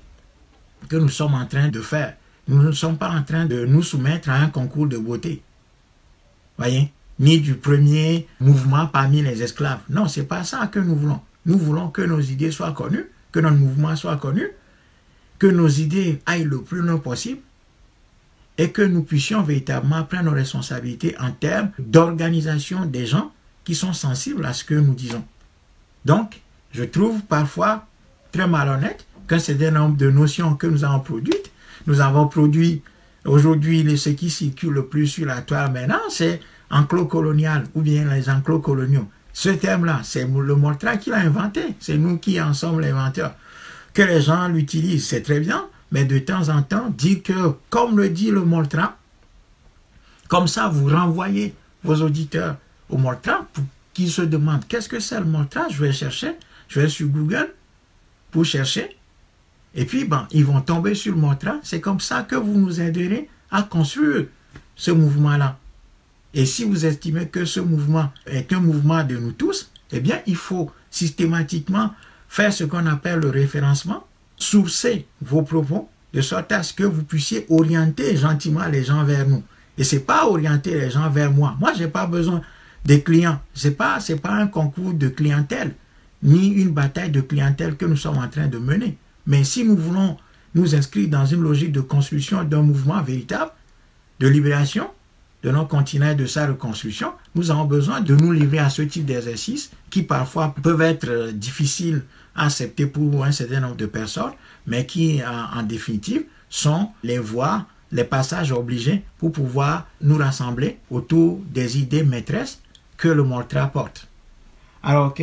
que nous sommes en train de faire. Nous ne sommes pas en train de nous soumettre à un concours de beauté. Voyez? Ni du premier mouvement parmi les esclaves. Non, c'est pas ça que nous voulons. Nous voulons que nos idées soient connues, que notre mouvement soit connu, que nos idées aillent le plus loin possible et que nous puissions véritablement prendre nos responsabilités en termes d'organisation des gens qui sont sensibles à ce que nous disons. Donc, je trouve parfois très malhonnête qu'un certain nombre de notions que nous avons produites, nous avons produit aujourd'hui ce qui circule le plus sur la toile maintenant, c'est enclos-colonial ou bien les enclos coloniaux. Ce terme-là, c'est le Moltra qui l'a inventé, c'est nous qui en sommes les inventeurs. Que les gens l'utilisent, c'est très bien, mais de temps en temps, dire que, comme le dit le Moltra, comme ça, vous renvoyez vos auditeurs au Moltra pour qu'ils se demandent qu'est-ce que c'est le Moltra. Je vais chercher, je vais sur Google pour chercher, et puis ils vont tomber sur le Moltra. C'est comme ça que vous nous aiderez à construire ce mouvement-là. Et si vous estimez que ce mouvement est un mouvement de nous tous, eh bien, il faut systématiquement faire ce qu'on appelle le référencement, sourcer vos propos, de sorte à ce que vous puissiez orienter gentiment les gens vers nous. Et ce n'est pas orienter les gens vers moi. Moi, je n'ai pas besoin des clients. Ce n'est pas un concours de clientèle, ni une bataille de clientèle que nous sommes en train de mener. Mais si nous voulons nous inscrire dans une logique de construction d'un mouvement véritable, de libération, de notre continent et de sa reconstruction, nous avons besoin de nous livrer à ce type d'exercices qui parfois peuvent être difficiles à accepter pour un certain nombre de personnes, mais qui en définitive sont les voies, les passages obligés pour pouvoir nous rassembler autour des idées maîtresses que le Moltra porte. Alors,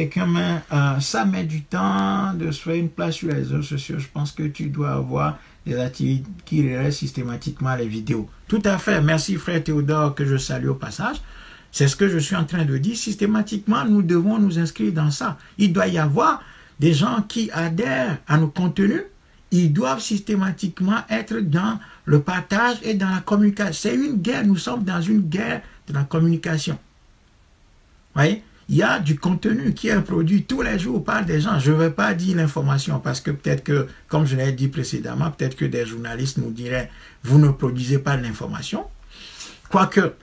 ça met du temps de se faire une place sur les réseaux sociaux. Je pense que tu dois avoir des activités qui relaient systématiquement les vidéos. Tout à fait. Merci frère Théodore, que je salue au passage. C'est ce que je suis en train de dire. Systématiquement, nous devons nous inscrire dans ça. Il doit y avoir des gens qui adhèrent à nos contenus. Ils doivent systématiquement être dans le partage et dans la communication. C'est une guerre. Nous sommes dans une guerre de la communication. Vous voyez? il y a du contenu qui est produit tous les jours par des gens. Je ne vais pas dire l'information parce que peut-être que, comme je l'ai dit précédemment, peut-être que des journalistes nous diraient « vous ne produisez pas de l'information ». Quoique,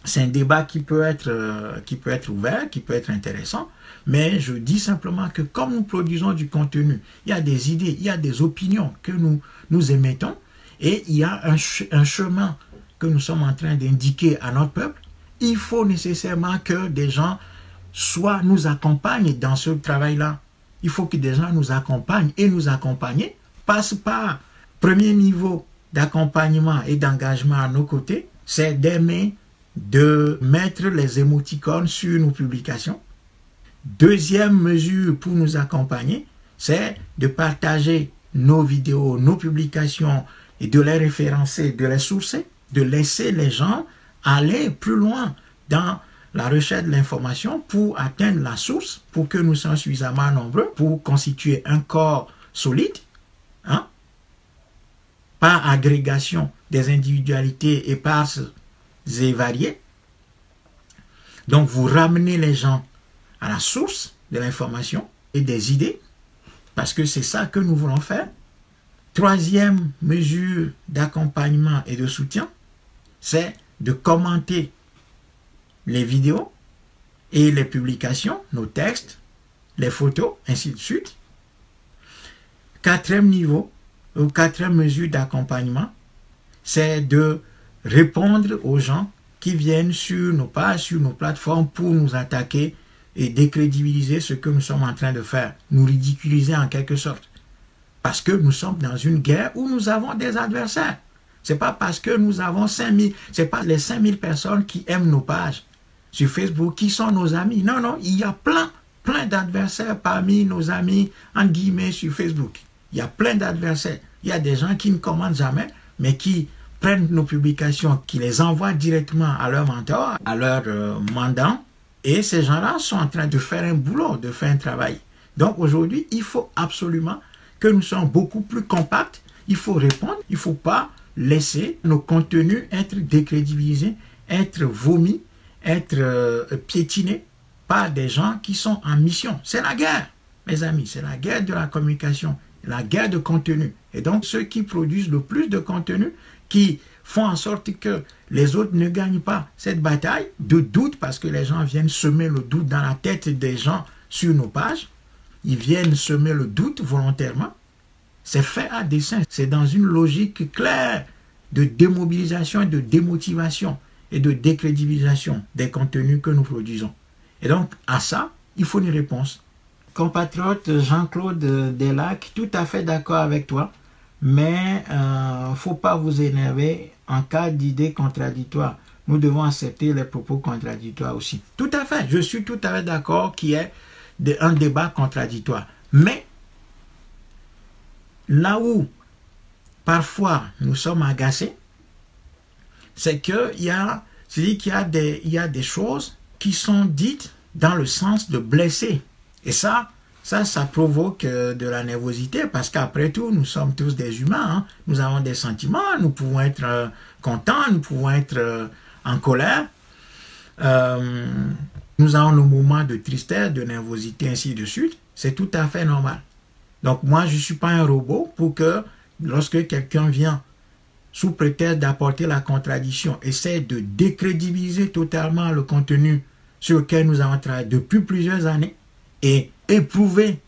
c'est un débat qui peut être ouvert, qui peut être intéressant, mais je dis simplement que comme nous produisons du contenu, il y a des idées, il y a des opinions que nous émettons et il y a un chemin que nous sommes en train d'indiquer à notre peuple. Il faut nécessairement que des gens nous accompagnent dans ce travail-là. Il faut que des gens nous accompagnent et nous accompagner passe par premier niveau d'accompagnement et d'engagement à nos côtés, c'est d'aimer, de mettre les émoticônes sur nos publications. Deuxième mesure pour nous accompagner, c'est de partager nos vidéos, nos publications et de les référencer, de les sourcer, de laisser les gens aller plus loin dans la recherche de l'information pour atteindre la source, pour que nous soyons suffisamment nombreux, pour constituer un corps solide, hein, par agrégation des individualités éparses et variées. Donc vous ramenez les gens à la source de l'information et des idées, parce que c'est ça que nous voulons faire. Troisième mesure d'accompagnement et de soutien, c'est de commenter les vidéos et les publications, nos textes, les photos, ainsi de suite. Quatrième niveau, ou quatrième mesure d'accompagnement, c'est de répondre aux gens qui viennent sur nos pages, sur nos plateformes pour nous attaquer et décrédibiliser ce que nous sommes en train de faire, nous ridiculiser en quelque sorte. Parce que nous sommes dans une guerre où nous avons des adversaires. C'est pas parce que nous avons 5000, c'est pas les 5000 personnes qui aiment nos pages sur Facebook qui sont nos amis. Non, non, il y a plein d'adversaires parmi nos amis, entre guillemets, sur Facebook. Il y a plein d'adversaires. Il y a des gens qui ne commandent jamais, mais qui prennent nos publications, qui les envoient directement à leur mentor, à leur mandant. Et ces gens-là sont en train de faire un boulot, de faire un travail. Donc aujourd'hui, il faut absolument que nous soyons beaucoup plus compacts. Il faut répondre, il ne faut pas laisser nos contenus être décrédibilisés, être vomis, être piétinés par des gens qui sont en mission. C'est la guerre, mes amis, c'est la guerre de la communication, la guerre de contenu. Et donc ceux qui produisent le plus de contenu, qui font en sorte que les autres ne gagnent pas cette bataille de doute, parce que les gens viennent semer le doute dans la tête des gens sur nos pages, ils viennent semer le doute volontairement. C'est fait à dessein, c'est dans une logique claire de démobilisation, de démotivation et de décrédibilisation des contenus que nous produisons. Et donc, à ça, il faut une réponse. Compatriote Jean-Claude Delac, tout à fait d'accord avec toi, mais il ne faut pas vous énerver en cas d'idées contradictoires. Nous devons accepter les propos contradictoires aussi. Tout à fait, je suis tout à fait d'accord qu'il y ait un débat contradictoire. Mais là où parfois nous sommes agacés, c'est qu'il y a des choses qui sont dites dans le sens de blesser. Et ça provoque de la nervosité, parce qu'après tout, nous sommes tous des humains, hein. Nous avons des sentiments, nous pouvons être contents, nous pouvons être en colère. Nous avons nos moments de tristesse, de nervosité, ainsi de suite. C'est tout à fait normal. Donc moi, je ne suis pas un robot pour que lorsque quelqu'un vient sous prétexte d'apporter la contradiction, essaie de décrédibiliser totalement le contenu sur lequel nous avons travaillé depuis plusieurs années et éprouvé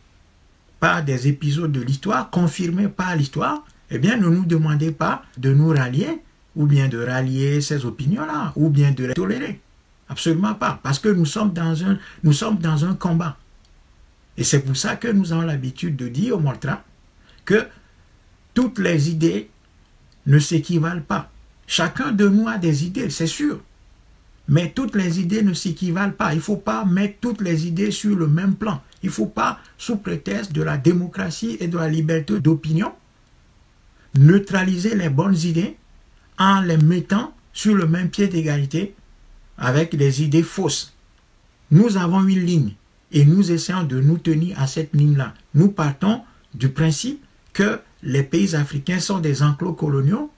par des épisodes de l'histoire, confirmés par l'histoire, eh bien ne nous demandez pas de nous rallier ou bien de rallier ces opinions-là ou bien de les tolérer. Absolument pas, parce que nous sommes dans un combat. Et c'est pour ça que nous avons l'habitude de dire au Moltra que toutes les idées ne s'équivalent pas. Chacun de nous a des idées, c'est sûr. Mais toutes les idées ne s'équivalent pas. Il ne faut pas mettre toutes les idées sur le même plan. Il ne faut pas, sous prétexte de la démocratie et de la liberté d'opinion, neutraliser les bonnes idées en les mettant sur le même pied d'égalité avec des idées fausses. Nous avons une ligne et nous essayons de nous tenir à cette ligne-là. Nous partons du principe que les pays africains sont des enclos coloniaux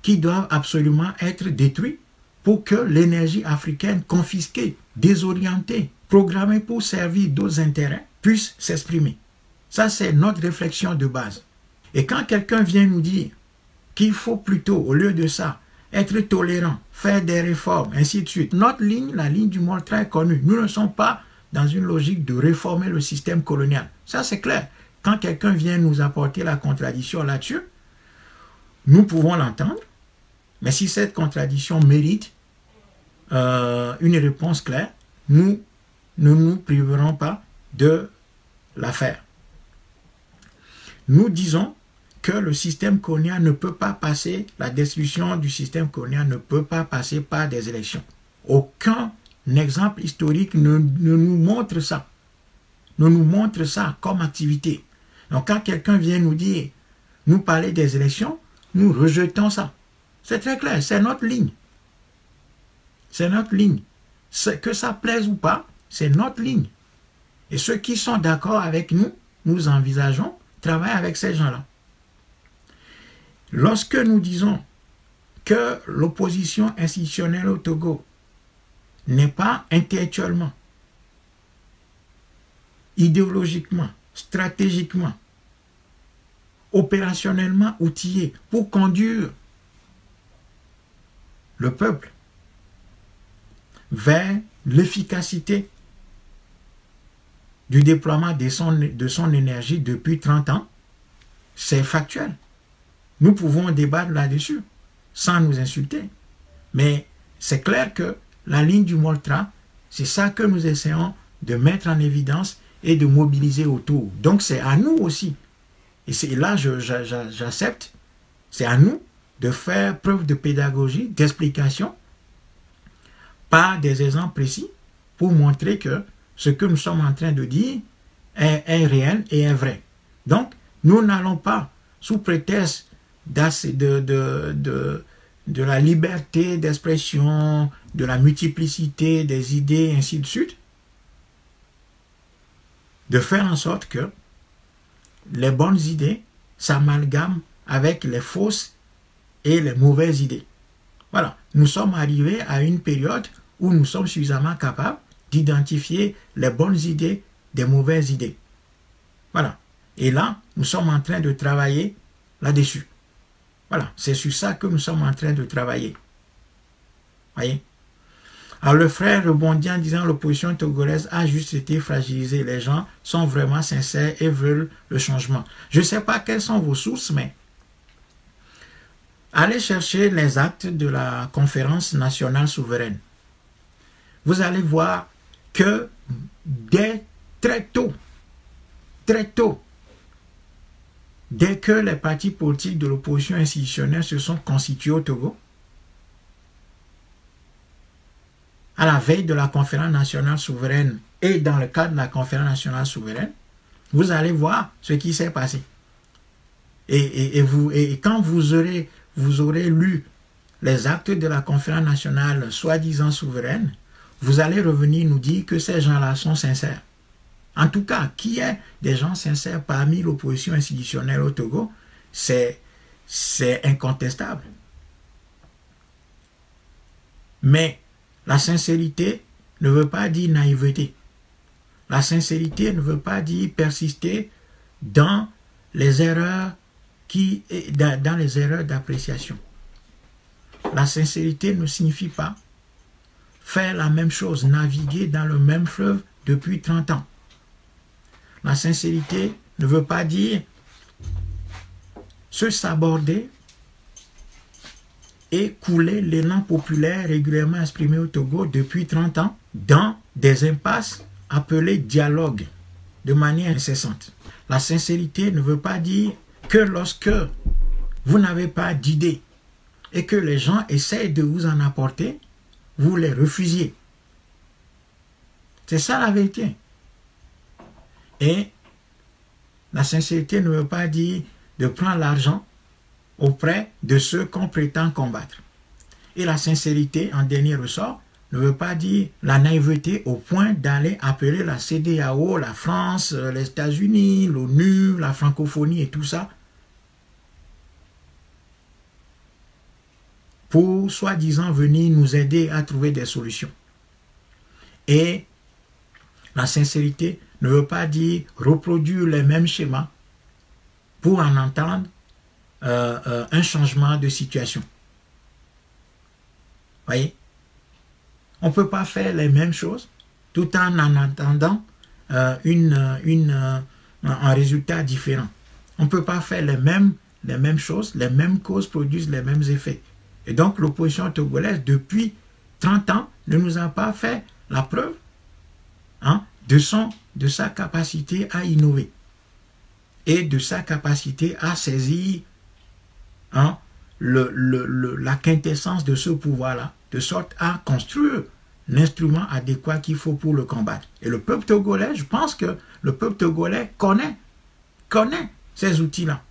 qui doivent absolument être détruits pour que l'énergie africaine confisquée, désorientée programmés pour servir d'autres intérêts, puissent s'exprimer. Ça, c'est notre réflexion de base. Et quand quelqu'un vient nous dire qu'il faut plutôt, au lieu de ça, être tolérant, faire des réformes, ainsi de suite, notre ligne, la ligne du Moltra est connue. Nous ne sommes pas dans une logique de réformer le système colonial. Ça, c'est clair. Quand quelqu'un vient nous apporter la contradiction là-dessus, nous pouvons l'entendre, mais si cette contradiction mérite une réponse claire, nous ne nous priverons pas de la faire. Nous disons que le système colonial ne peut pas passer, la destruction du système colonial ne peut pas passer par des élections. Aucun exemple historique ne nous montre ça. Ne nous montre ça comme activité. Donc quand quelqu'un vient nous dire, nous parler des élections, nous rejetons ça. C'est très clair, c'est notre ligne. C'est notre ligne. Que ça plaise ou pas, c'est notre ligne. Et ceux qui sont d'accord avec nous, nous envisageons travailler avec ces gens-là. Lorsque nous disons que l'opposition institutionnelle au Togo n'est pas intellectuellement, idéologiquement, stratégiquement, opérationnellement outillée pour conduire le peuple vers l'efficacité du déploiement de son énergie depuis 30 ans, c'est factuel. Nous pouvons débattre là-dessus sans nous insulter. Mais c'est clair que la ligne du Moltra, c'est ça que nous essayons de mettre en évidence et de mobiliser autour. Donc c'est à nous aussi. Et c'est là, j'accepte, c'est à nous de faire preuve de pédagogie, d'explication, par des exemples précis, pour montrer que ce que nous sommes en train de dire est réel et est vrai. Donc, nous n'allons pas, sous prétexte de la liberté d'expression, de la multiplicité des idées, ainsi de suite, de faire en sorte que les bonnes idées s'amalgament avec les fausses et les mauvaises idées. Voilà, nous sommes arrivés à une période où nous sommes suffisamment capables d'identifier les bonnes idées des mauvaises idées. Voilà. Et là, nous sommes en train de travailler là-dessus. Voilà, c'est sur ça que nous sommes en train de travailler. Voyez? Alors le frère rebondit en disant l'opposition togolaise a juste été fragilisée. Les gens sont vraiment sincères et veulent le changement. Je ne sais pas quelles sont vos sources, mais allez chercher les actes de la conférence nationale souveraine. Vous allez voir que dès très tôt, dès que les partis politiques de l'opposition institutionnelle se sont constitués au Togo, à la veille de la conférence nationale souveraine et dans le cadre de la conférence nationale souveraine, vous allez voir ce qui s'est passé. Et quand vous aurez lu les actes de la conférence nationale soi-disant souveraine, vous allez revenir nous dire que ces gens-là sont sincères. En tout cas, qui est des gens sincères parmi l'opposition institutionnelle au Togo, c'est incontestable. Mais la sincérité ne veut pas dire naïveté. La sincérité ne veut pas dire persister dans les erreurs d'appréciation. La sincérité ne signifie pas faire la même chose, naviguer dans le même fleuve depuis 30 ans. La sincérité ne veut pas dire se saborder et couler l'élan populaire régulièrement exprimé au Togo depuis 30 ans dans des impasses appelées dialogue de manière incessante. La sincérité ne veut pas dire que lorsque vous n'avez pas d'idées et que les gens essayent de vous en apporter, vous les refusiez. C'est ça la vérité. Et la sincérité ne veut pas dire de prendre l'argent auprès de ceux qu'on prétend combattre. Et la sincérité, en dernier ressort, ne veut pas dire la naïveté au point d'aller appeler la CEDEAO, la France, les États-Unis, l'ONU, la francophonie et tout ça pour soi-disant venir nous aider à trouver des solutions. Et La sincérité ne veut pas dire reproduire les mêmes schémas pour en entendre un changement de situation. Voyez? On ne peut pas faire les mêmes choses tout en attendant un résultat différent. On ne peut pas faire les mêmes choses, les mêmes causes produisent les mêmes effets. Et donc l'opposition togolaise, depuis 30 ans, ne nous a pas fait la preuve de sa capacité à innover et de sa capacité à saisir la quintessence de ce pouvoir-là, de sorte à construire l'instrument adéquat qu'il faut pour le combattre. Et le peuple togolais, je pense que le peuple togolais connaît ces outils-là.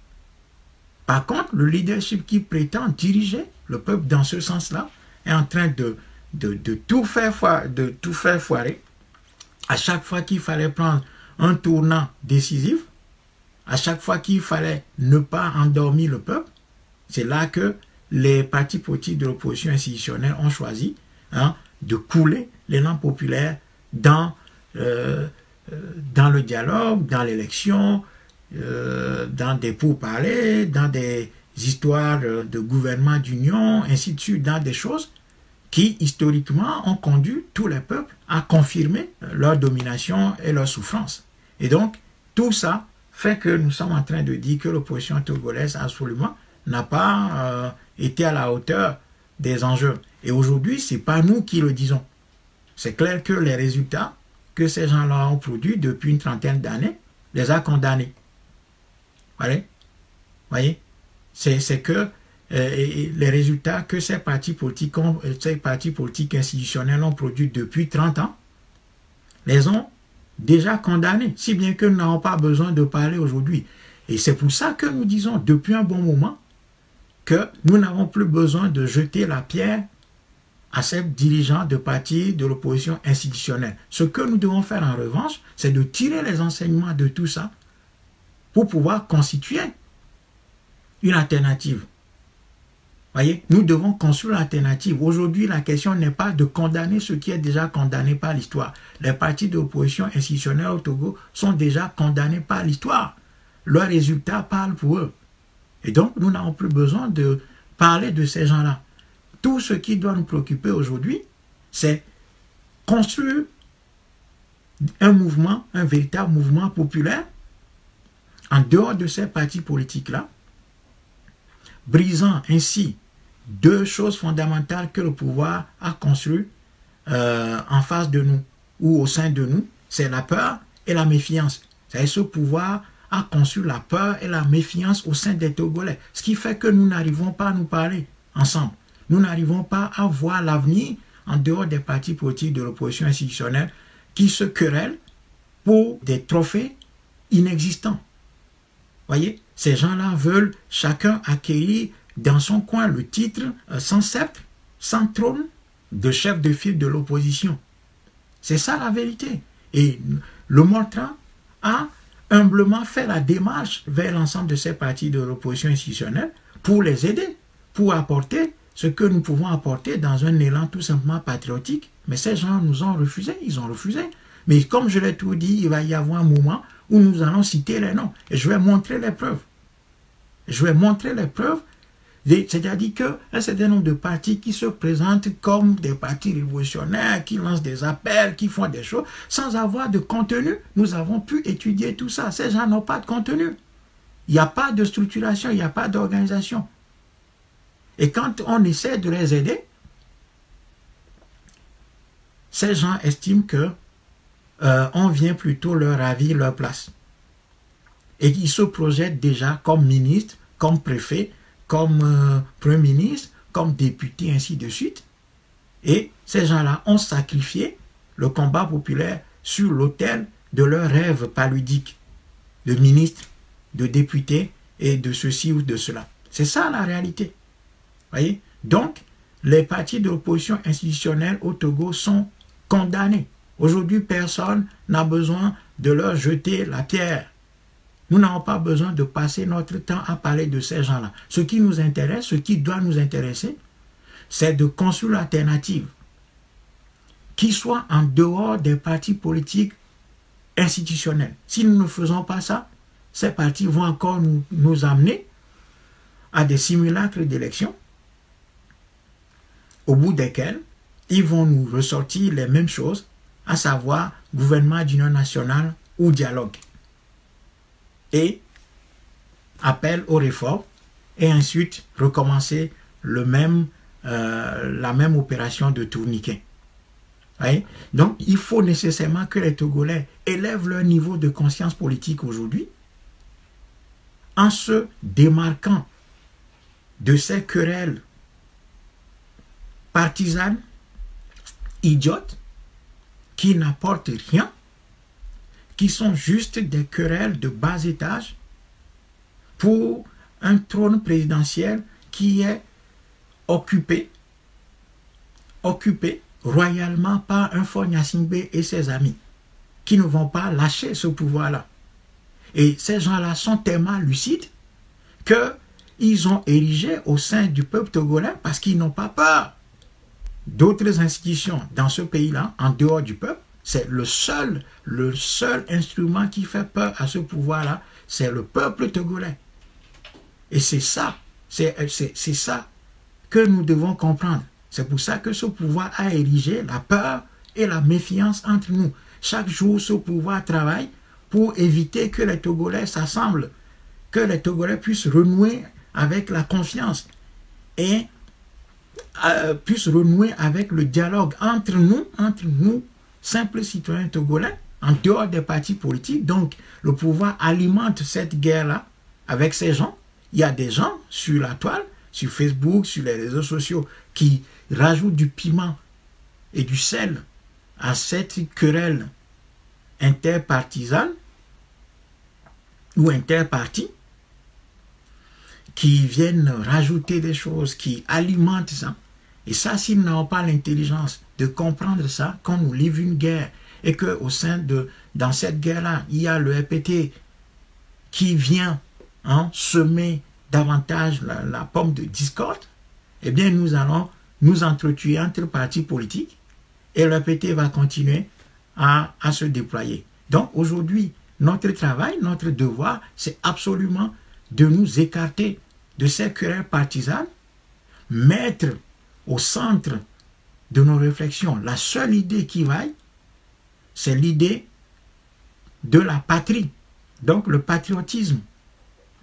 Par contre, le leadership qui prétend diriger le peuple dans ce sens-là est en train de tout faire foirer. À chaque fois qu'il fallait prendre un tournant décisif, à chaque fois qu'il fallait ne pas endormir le peuple, c'est là que les partis politiques de l'opposition institutionnelle ont choisi de couler l'élan populaire dans le dialogue, dans l'élection, dans des pourparlers, dans des histoires de gouvernement d'union, ainsi de suite, dans des choses qui, historiquement, ont conduit tous les peuples à confirmer leur domination et leur souffrance. Et donc, tout ça fait que nous sommes en train de dire que l'opposition togolaise, absolument, n'a pas été à la hauteur des enjeux. Et aujourd'hui, ce n'est pas nous qui le disons. C'est clair que les résultats que ces gens-là ont produits depuis une trentaine d'années les a condamnés. Voyez, c'est que les résultats que ces partis politiques institutionnels ont produits depuis 30 ans les ont déjà condamnés, si bien que nous n'avons pas besoin de parler aujourd'hui. Et c'est pour ça que nous disons depuis un bon moment que nous n'avons plus besoin de jeter la pierre à ces dirigeants de partis de l'opposition institutionnelle. Ce que nous devons faire en revanche, c'est de tirer les enseignements de tout ça pour pouvoir constituer une alternative. Voyez, nous devons construire l'alternative. Aujourd'hui, la question n'est pas de condamner ce qui est déjà condamné par l'histoire. Les partis de l'opposition institutionnelle au Togo sont déjà condamnés par l'histoire. Leurs résultats parlent pour eux. Et donc, nous n'avons plus besoin de parler de ces gens-là. Tout ce qui doit nous préoccuper aujourd'hui, c'est construire un mouvement, un véritable mouvement populaire en dehors de ces partis politiques-là, brisant ainsi deux choses fondamentales que le pouvoir a construites en face de nous ou au sein de nous, c'est la peur et la méfiance. C'est-à-dire ce pouvoir a conçu la peur et la méfiance au sein des Togolais, ce qui fait que nous n'arrivons pas à nous parler ensemble. Nous n'arrivons pas à voir l'avenir en dehors des partis politiques de l'opposition institutionnelle qui se querellent pour des trophées inexistants. Voyez, ces gens-là veulent chacun acquérir dans son coin le titre sans sceptre, sans trône de chef de file de l'opposition. C'est ça la vérité. Et le Montrand a humblement fait la démarche vers l'ensemble de ces partis de l'opposition institutionnelle pour les aider, pour apporter ce que nous pouvons apporter dans un élan tout simplement patriotique. Mais ces gens nous ont refusé, ils ont refusé. Mais comme je l'ai tout dit, il va y avoir un moment où nous allons citer les noms. Et je vais montrer les preuves. Je vais montrer les preuves. C'est-à-dire qu'un certain nombre de partis qui se présentent comme des partis révolutionnaires, qui lancent des appels, qui font des choses, sans avoir de contenu, nous avons pu étudier tout ça. Ces gens n'ont pas de contenu. Il n'y a pas de structuration, il n'y a pas d'organisation. Et quand on essaie de les aider, ces gens estiment que on vient plutôt leur ravir leur place. Et ils se projettent déjà comme ministre, comme préfet, comme premier ministre, comme député, ainsi de suite. Et ces gens-là ont sacrifié le combat populaire sur l'autel de leurs rêves paludiques de ministre, de député et de ceci ou de cela. C'est ça la réalité. Voyez? Donc, les partis de l'opposition institutionnelle au Togo sont condamnés. Aujourd'hui, personne n'a besoin de leur jeter la pierre. Nous n'avons pas besoin de passer notre temps à parler de ces gens-là. Ce qui nous intéresse, ce qui doit nous intéresser, c'est de construire l'alternative qui soit en dehors des partis politiques institutionnelle. Si nous ne faisons pas ça, ces partis vont encore nous amener à des simulacres d'élections au bout desquels ils vont nous ressortir les mêmes choses, à savoir gouvernement d'union nationale ou dialogue. Et appel aux réformes et ensuite recommencer la même opération de tourniquet. Oui? Donc, il faut nécessairement que les Togolais élèvent leur niveau de conscience politique aujourd'hui en se démarquant de ces querelles partisanes, idiotes, qui n'apportent rien, qui sont juste des querelles de bas étage pour un trône présidentiel qui est occupé royalement par un Faure Gnassingbé et ses amis, qui ne vont pas lâcher ce pouvoir-là. Et ces gens-là sont tellement lucides qu'ils ont érigé au sein du peuple togolais, parce qu'ils n'ont pas peur d'autres institutions dans ce pays-là, en dehors du peuple. C'est le seul instrument qui fait peur à ce pouvoir-là, c'est le peuple togolais. Et c'est ça que nous devons comprendre. C'est pour ça que ce pouvoir a érigé la peur et la méfiance entre nous. Chaque jour, ce pouvoir travaille pour éviter que les Togolais s'assemblent, que les Togolais puissent renouer avec la confiance et puissent renouer avec le dialogue entre nous, simples citoyens togolais, en dehors des partis politiques. Donc, le pouvoir alimente cette guerre-là avec ces gens. Il y a des gens sur la toile, sur Facebook, sur les réseaux sociaux, qui rajoutent du piment et du sel à cette querelle interpartisane ou interparti, qui viennent rajouter des choses, qui alimentent ça. Et ça, s'ils n'ont pas l'intelligence de comprendre ça, quand nous livre une guerre, et que dans cette guerre-là, il y a le RPT qui vient semer davantage la pomme de discorde, eh bien, nous allons nous entretuer entre partis politiques, et le RPT va continuer à se déployer. Donc, aujourd'hui, notre travail, notre devoir, c'est absolument de nous écarter de ces querelles partisanes, mettre au centre de nos réflexions la seule idée qui vaille, c'est l'idée de la patrie, donc le patriotisme.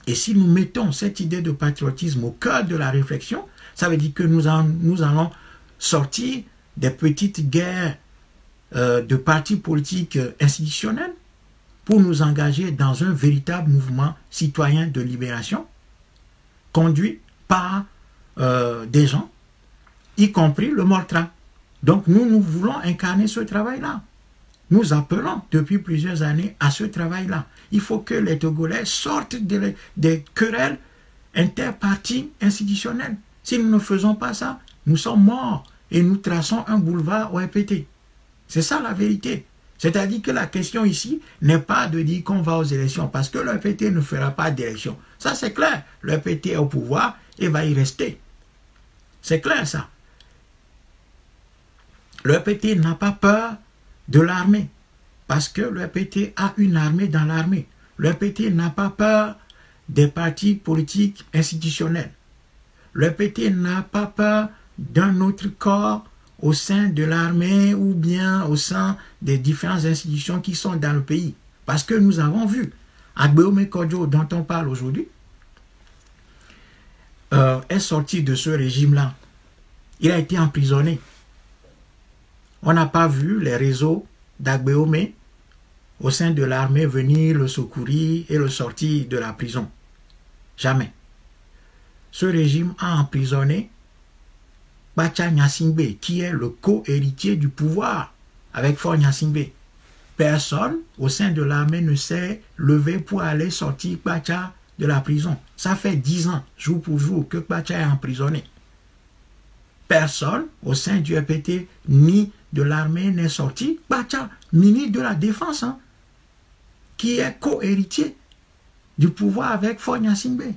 Et si nous mettons cette idée de patriotisme au cœur de la réflexion, ça veut dire que nous allons sortir des petites guerres de partis politiques institutionnels pour nous engager dans un véritable mouvement citoyen de libération conduit par des gens, y compris le Mortra. Donc nous voulons incarner ce travail-là. Nous appelons depuis plusieurs années à ce travail-là. Il faut que les Togolais sortent des querelles interpartis institutionnelles. Si nous ne faisons pas ça, nous sommes morts et nous traçons un boulevard au RPT. C'est ça la vérité. C'est-à-dire que la question ici n'est pas de dire qu'on va aux élections, parce que le RPT ne fera pas d'élection. Ça, c'est clair. Le RPT est au pouvoir et va y rester. C'est clair, ça. Le RPT n'a pas peur de l'armée, parce que le RPT a une armée dans l'armée. Le RPT n'a pas peur des partis politiques institutionnels. Le RPT n'a pas peur d'un autre corps au sein de l'armée ou bien au sein des différentes institutions qui sont dans le pays. Parce que nous avons vu, Agbeome Kodjo, dont on parle aujourd'hui, est sorti de ce régime-là. Il a été emprisonné. On n'a pas vu les réseaux d'Agbeome au sein de l'armée venir le secourir et le sortir de la prison. Jamais. Ce régime a emprisonné Kpacha Gnassingbé, qui est le co-héritier du pouvoir avec Faure Gnassingbé. Personne au sein de l'armée ne s'est levé pour aller sortir Kpacha de la prison. Ça fait 10 ans, jour pour jour, que Kpacha est emprisonné. Personne au sein du RPT ni de l'armée n'est sorti. Kpacha, ministre de la Défense, qui est co-héritier du pouvoir avec Faure Gnassingbé.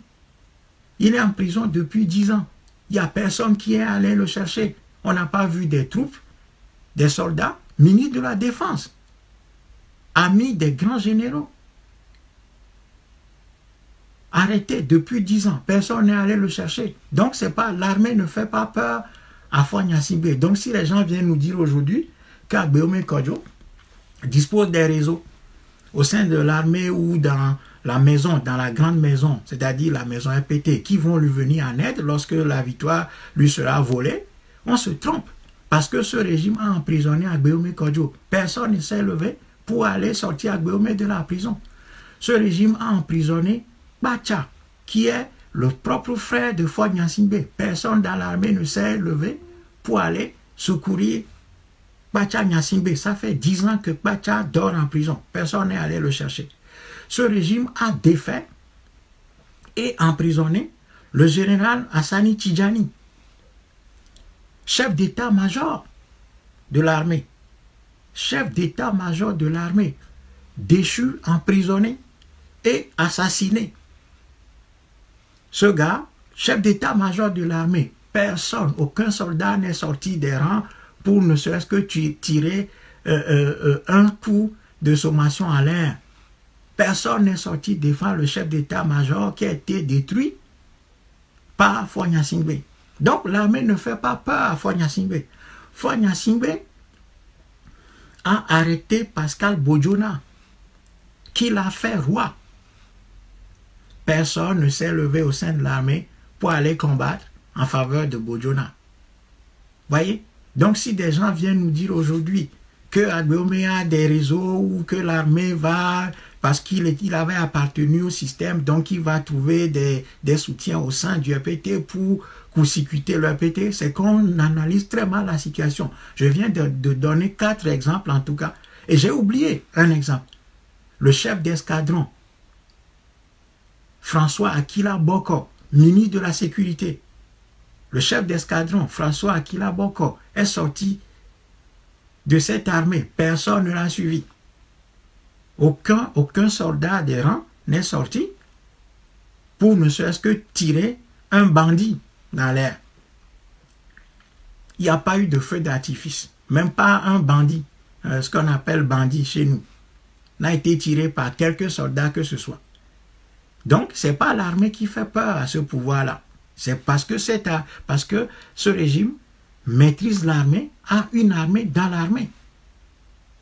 Il est en prison depuis 10 ans. Il n'y a personne qui est allé le chercher. On n'a pas vu des troupes, des soldats, ministres de la Défense, ami des grands généraux. Arrêté depuis 10 ans. Personne n'est allé le chercher. Donc, c'est pas, l'armée ne fait pas peur à Faure Gnassingbé. Donc, si les gens viennent nous dire aujourd'hui qu'Agbeome Kodjo dispose des réseaux au sein de l'armée ou dans la maison, dans la grande maison, c'est-à-dire la maison RPT, qui vont lui venir en aide lorsque la victoire lui sera volée, on se trompe. Parce que ce régime a emprisonné Agbeome Kodjo. Personne ne s'est levé pour aller sortir Agbeome de la prison. Ce régime a emprisonné Bacha, qui est le propre frère de Faure Gnassingbé. Personne dans l'armée ne s'est levé pour aller secourir Bacha Gnassingbé. Ça fait 10 ans que Bacha dort en prison. Personne n'est allé le chercher. Ce régime a défait et emprisonné le général Hassani Tidjani, chef d'état-major de l'armée. Chef d'état-major de l'armée, déchu, emprisonné et assassiné. Ce gars, chef d'état-major de l'armée, personne, aucun soldat n'est sorti des rangs pour ne serait-ce que tirer un coup de sommation en l'air. Personne n'est sorti défendre le chef d'état-major qui a été détruit par Faure Gnassingbé. Donc l'armée ne fait pas peur à Faure Gnassingbé. Faure Gnassingbé a arrêté Pascal Bodiona, qui l'a fait roi. Personne ne s'est levé au sein de l'armée pour aller combattre en faveur de Bodiona. Voyez? Donc si des gens viennent nous dire aujourd'hui que Agbeome a des réseaux ou que l'armée va, parce qu'il avait appartenu au système, donc il va trouver des soutiens au sein du EPT pour court-circuiter le EPT, c'est qu'on analyse très mal la situation. Je viens de donner 4 exemples en tout cas, et j'ai oublié un exemple. Le chef d'escadron, François Akila Boko, ministre de la Sécurité. Le chef d'escadron, François Akila Boko, est sorti de cette armée. Personne ne l'a suivi. Aucun soldat des rangs n'est sorti pour ne serait-ce que tirer un bandit dans l'air. Il n'y a pas eu de feu d'artifice. Même pas un bandit, ce qu'on appelle bandit chez nous, n'a été tiré par quelques soldats que ce soit. Donc, ce n'est pas l'armée qui fait peur à ce pouvoir-là. C'est parce que ce régime maîtrise l'armée, a une armée dans l'armée.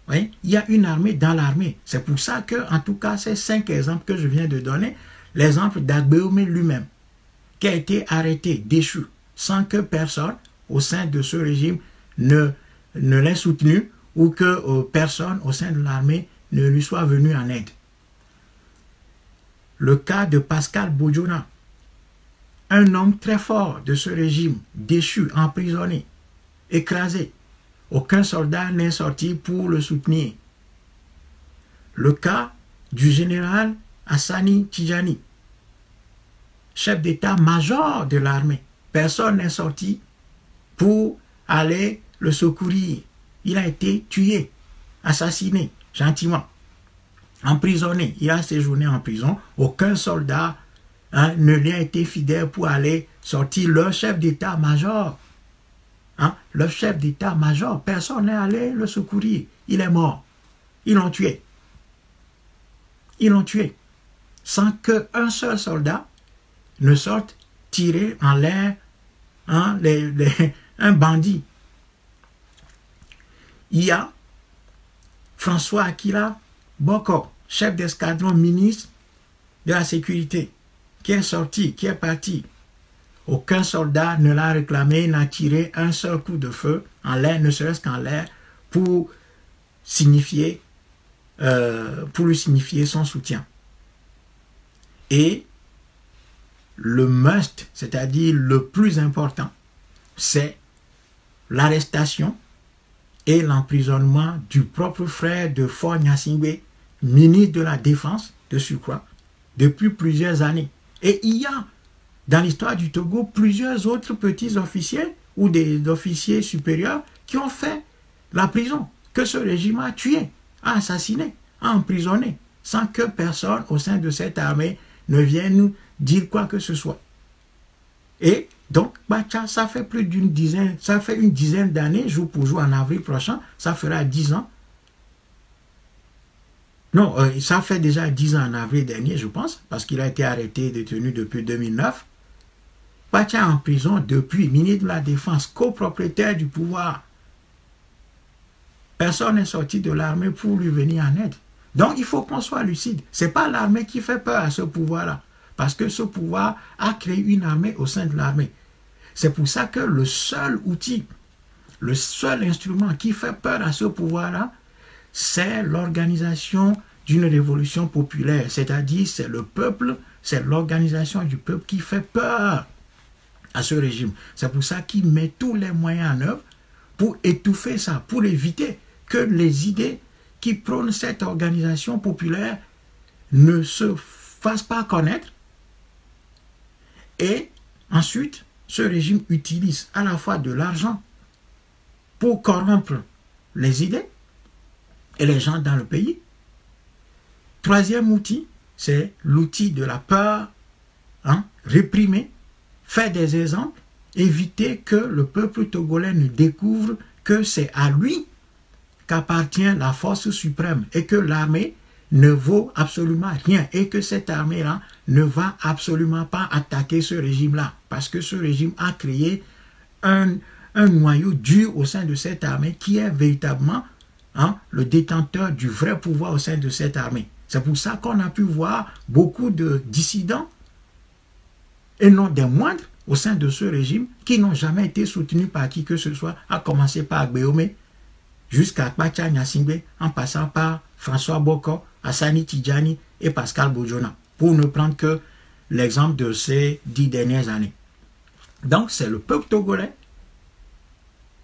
Oui, il y a une armée dans l'armée. C'est pour ça que, en tout cas, ces 5 exemples que je viens de donner, l'exemple d'Agbeome lui-même, qui a été arrêté, déchu, sans que personne au sein de ce régime ne l'ait soutenu ou que personne au sein de l'armée ne lui soit venu en aide. Le cas de Pascal Bodiona, un homme très fort de ce régime, déchu, emprisonné, écrasé. Aucun soldat n'est sorti pour le soutenir. Le cas du général Hassani Tidjani, chef d'état-major de l'armée. Personne n'est sorti pour aller le secourir. Il a été tué, assassiné, gentiment, emprisonné. Il a séjourné en prison. Aucun soldat ne lui a été fidèle pour aller sortir leur chef d'état-major. Le chef d'état-major, personne n'est allé le secourir. Il est mort. Ils l'ont tué. Ils l'ont tué. Sans qu'un seul soldat ne sorte tirer en l'air un bandit. Il y a François Akila Boko, chef d'escadron, ministre de la Sécurité, qui est sorti, qui est parti. Aucun soldat ne l'a réclamé, n'a tiré un seul coup de feu en l'air, ne serait-ce qu'en l'air, pour signifier, pour lui signifier son soutien. Et le must, c'est-à-dire le plus important, c'est l'arrestation et l'emprisonnement du propre frère de Faure Gnassingbé, ministre de la Défense de surcroît, depuis plusieurs années. Et il y a dans l'histoire du Togo plusieurs autres petits officiers ou des officiers supérieurs qui ont fait la prison, que ce régime a tué, a assassiné, a emprisonné, sans que personne au sein de cette armée ne vienne dire quoi que ce soit. Et donc, Bacha, ça fait plus d'une dizaine, ça fait une dizaine d'années, jour pour jour, en avril prochain, ça fera 10 ans Non, ça fait déjà 10 ans en avril dernier, je pense, parce qu'il a été arrêté et détenu depuis 2009. Kwacha est en prison depuis, ministre de la Défense, copropriétaire du pouvoir. Personne n'est sorti de l'armée pour lui venir en aide. Donc, il faut qu'on soit lucide. Ce n'est pas l'armée qui fait peur à ce pouvoir-là. Parce que ce pouvoir a créé une armée au sein de l'armée. C'est pour ça que le seul outil, le seul instrument qui fait peur à ce pouvoir-là, c'est l'organisation d'une révolution populaire. C'est-à-dire, c'est le peuple, c'est l'organisation du peuple qui fait peur à ce régime. C'est pour ça qu'il met tous les moyens en œuvre pour étouffer ça, pour éviter que les idées qui prônent cette organisation populaire ne se fassent pas connaître. Et ensuite, ce régime utilise à la fois de l'argent pour corrompre les idées et les gens dans le pays. Troisième outil, c'est l'outil de la peur, réprimer, faire des exemples, éviter que le peuple togolais ne découvre que c'est à lui qu'appartient la force suprême et que l'armée ne vaut absolument rien et que cette armée-là ne va absolument pas attaquer ce régime-là parce que ce régime a créé un noyau dur au sein de cette armée qui est véritablement le détenteur du vrai pouvoir au sein de cette armée. C'est pour ça qu'on a pu voir beaucoup de dissidents et non des moindres au sein de ce régime qui n'ont jamais été soutenus par qui que ce soit, à commencer par Gbeome jusqu'à Kwacha Nyasingbe, en passant par François Boko, Hassani Tidjani et Pascal Bojona, pour ne prendre que l'exemple de ces 10 dernières années. Donc c'est le peuple togolais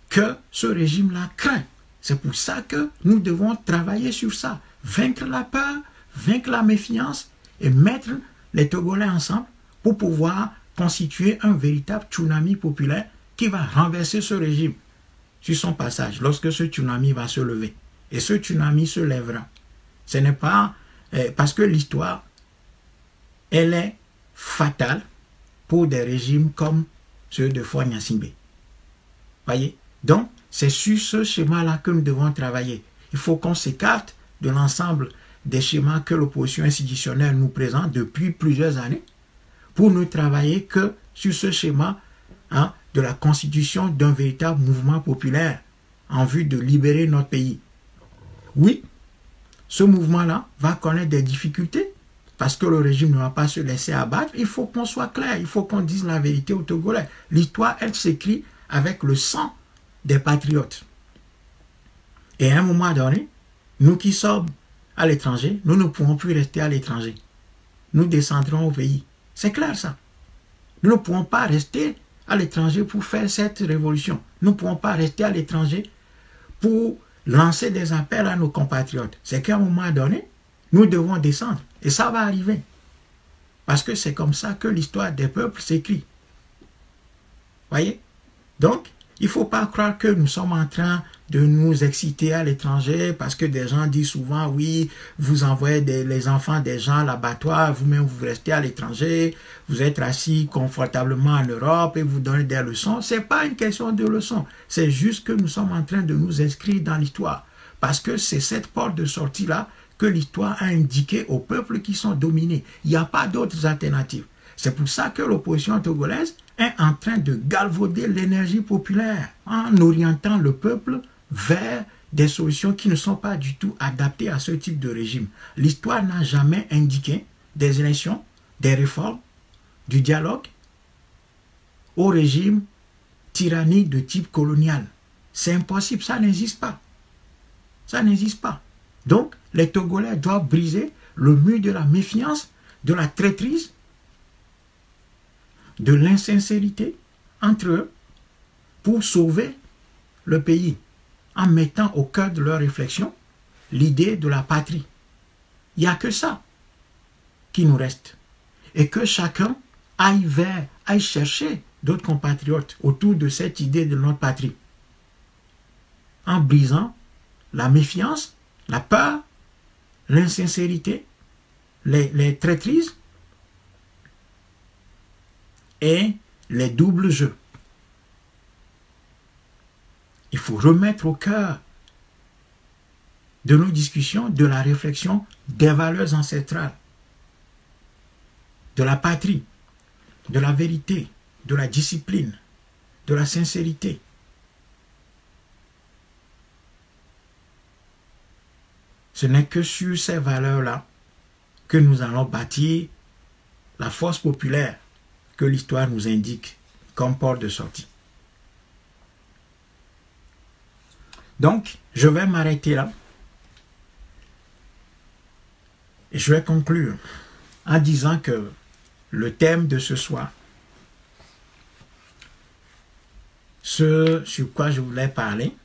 que ce régime-là craint. C'est pour ça que nous devons travailler sur ça, vaincre la peur, vaincre la méfiance et mettre les Togolais ensemble pour pouvoir constituer un véritable tsunami populaire qui va renverser ce régime sur son passage, lorsque ce tsunami va se lever. Et ce tsunami se lèvera. Ce n'est pas parce que l'histoire, elle est fatale pour des régimes comme ceux de Faure Gnassingbé. Voyez? Donc, c'est sur ce schéma-là que nous devons travailler. Il faut qu'on s'écarte de l'ensemble des schémas que l'opposition institutionnelle nous présente depuis plusieurs années pour ne travailler que sur ce schéma de la constitution d'un véritable mouvement populaire en vue de libérer notre pays. Oui, ce mouvement-là va connaître des difficultés parce que le régime ne va pas se laisser abattre. Il faut qu'on soit clair, il faut qu'on dise la vérité aux Togolais. L'histoire, elle s'écrit avec le sang des patriotes. Et à un moment donné, nous qui sommes à l'étranger, nous ne pourrons plus rester à l'étranger. Nous descendrons au pays. C'est clair ça. Nous ne pourrons pas rester à l'étranger pour faire cette révolution. Nous ne pourrons pas rester à l'étranger pour lancer des appels à nos compatriotes. C'est qu'à un moment donné, nous devons descendre. Et ça va arriver. Parce que c'est comme ça que l'histoire des peuples s'écrit. Voyez? Donc, il ne faut pas croire que nous sommes en train de nous exciter à l'étranger parce que des gens disent souvent, oui, vous envoyez les enfants des gens à l'abattoir, vous-même vous restez à l'étranger, vous êtes assis confortablement en Europe et vous donnez des leçons. Ce n'est pas une question de leçons, c'est juste que nous sommes en train de nous inscrire dans l'histoire parce que c'est cette porte de sortie-là que l'histoire a indiqué aux peuples qui sont dominés. Il n'y a pas d'autres alternatives. C'est pour ça que l'opposition togolaise est en train de galvauder l'énergie populaire en orientant le peuple vers des solutions qui ne sont pas du tout adaptées à ce type de régime. L'histoire n'a jamais indiqué des élections, des réformes, du dialogue au régime tyrannique de type colonial. C'est impossible, ça n'existe pas. Ça n'existe pas. Donc, les Togolais doivent briser le mur de la méfiance, de la traîtrise, de l'insincérité entre eux pour sauver le pays en mettant au cœur de leur réflexion l'idée de la patrie. Il n'y a que ça qui nous reste. Et que chacun aille chercher d'autres compatriotes autour de cette idée de notre patrie. En brisant la méfiance, la peur, l'insincérité, les traîtrises et les doubles jeux. Il faut remettre au cœur de nos discussions, de la réflexion, des valeurs ancestrales, de la patrie, de la vérité, de la discipline, de la sincérité. Ce n'est que sur ces valeurs-là que nous allons bâtir la force populaire que l'histoire nous indique comme porte de sortie. Donc, je vais m'arrêter là. Et je vais conclure en disant que le thème de ce soir, ce sur quoi je voulais parler,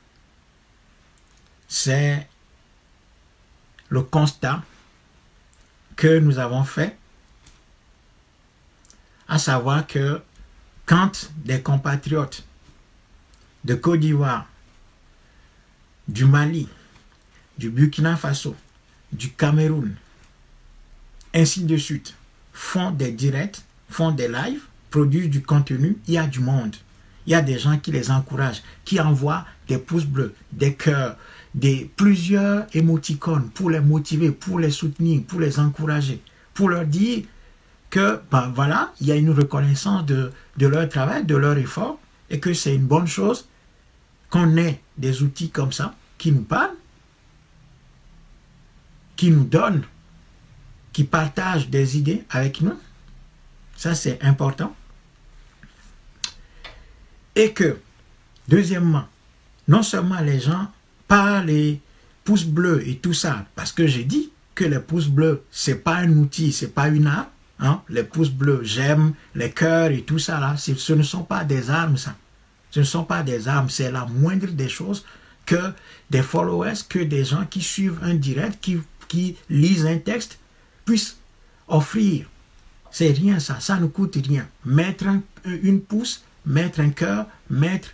c'est le constat que nous avons fait, à savoir que quand des compatriotes de Côte d'Ivoire, du Mali, du Burkina Faso, du Cameroun, ainsi de suite, font des directs, font des lives, produisent du contenu, il y a du monde. Il y a des gens qui les encouragent, qui envoient des pouces bleus, des cœurs, plusieurs émoticônes pour les motiver, pour les soutenir, pour les encourager, pour leur dire que, ben voilà, il y a une reconnaissance de leur travail, de leur effort, et que c'est une bonne chose qu'on ait des outils comme ça, qui nous parlent, qui nous donnent, qui partagent des idées avec nous. Ça, c'est important. Et que, deuxièmement, non seulement les gens par les pouces bleus et tout ça, parce que j'ai dit que les pouces bleus, c'est pas un outil, c'est pas une arme. Hein? Les pouces bleus, j'aime, les cœurs et tout ça là, ce ne sont pas des armes, ça. Ce ne sont pas des armes, c'est la moindre des choses que des followers, que des gens qui suivent un direct, qui lisent un texte, puissent offrir. C'est rien ça, ça ne coûte rien. Mettre une pouce, mettre un cœur, mettre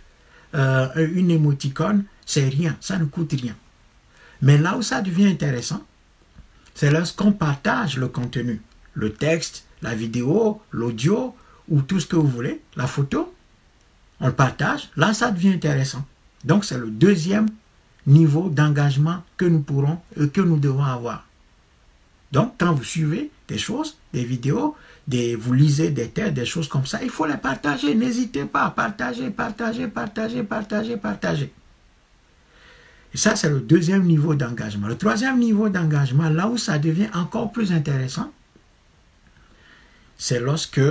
une émoticône, c'est rien, ça ne coûte rien. Mais là où ça devient intéressant, c'est lorsqu'on partage le contenu, le texte, la vidéo, l'audio, ou tout ce que vous voulez, la photo, on le partage, là ça devient intéressant. Donc c'est le deuxième niveau d'engagement que nous pourrons, que nous devons avoir. Donc quand vous suivez des choses, des vidéos, vous lisez des textes, des choses comme ça, il faut les partager, n'hésitez pas à partager, partager, partager, partager, partager. Et ça, c'est le deuxième niveau d'engagement. Le troisième niveau d'engagement, là où ça devient encore plus intéressant, c'est lorsque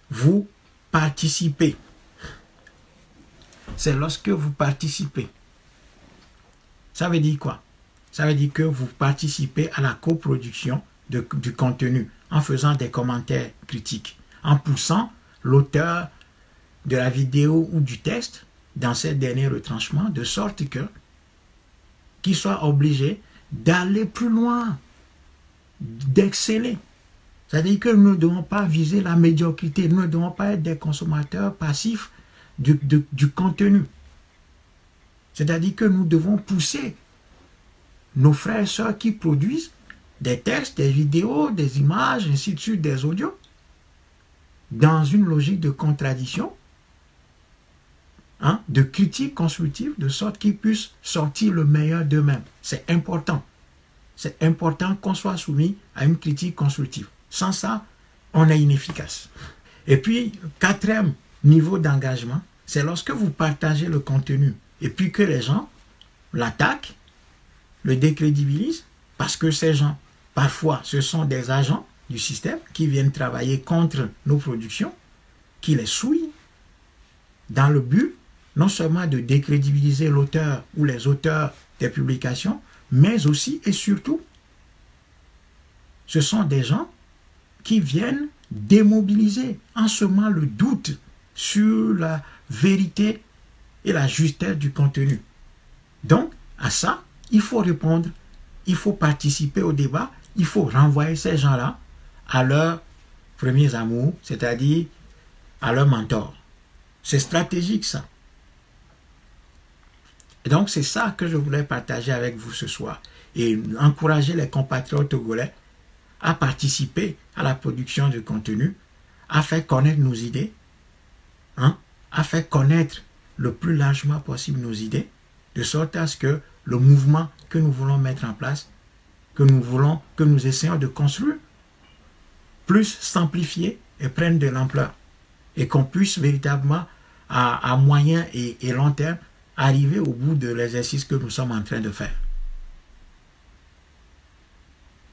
vous participez. C'est lorsque vous participez. Ça veut dire quoi? Ça veut dire que vous participez à la coproduction du contenu en faisant des commentaires critiques, en poussant l'auteur de la vidéo ou du texte dans ces derniers retranchements, de sorte que qu'il soit obligé d'aller plus loin, d'exceller. C'est-à-dire que nous ne devons pas viser la médiocrité, nous ne devons pas être des consommateurs passifs du contenu. C'est-à-dire que nous devons pousser nos frères et sœurs qui produisent des textes, des vidéos, des images, ainsi de suite, des audios, dans une logique de contradiction, de critique constructive, de sorte qu'ils puissent sortir le meilleur d'eux-mêmes. C'est important. C'est important qu'on soit soumis à une critique constructive. Sans ça, on est inefficace. Et puis, quatrième niveau d'engagement, c'est lorsque vous partagez le contenu et puis que les gens l'attaquent, le décrédibilisent, parce que ces gens, parfois, ce sont des agents du système qui viennent travailler contre nos productions, qui les souillent, dans le but non seulement de décrédibiliser l'auteur ou les auteurs des publications, mais aussi et surtout, ce sont des gens qui viennent démobiliser, en semant le doute sur la vérité et la justesse du contenu. Donc, à ça, il faut répondre, il faut participer au débat, il faut renvoyer ces gens-là à leurs premiers amours, c'est-à-dire à leur mentor. C'est stratégique, ça. Et donc, c'est ça que je voulais partager avec vous ce soir. Et encourager les compatriotes togolais à participer à la production de contenu, à faire connaître nos idées, à faire connaître le plus largement possible nos idées, de sorte à ce que le mouvement que nous voulons mettre en place, que nous essayons de construire, plus s'amplifier et prendre de l'ampleur. Et qu'on puisse véritablement, à moyen et long terme, arriver au bout de l'exercice que nous sommes en train de faire.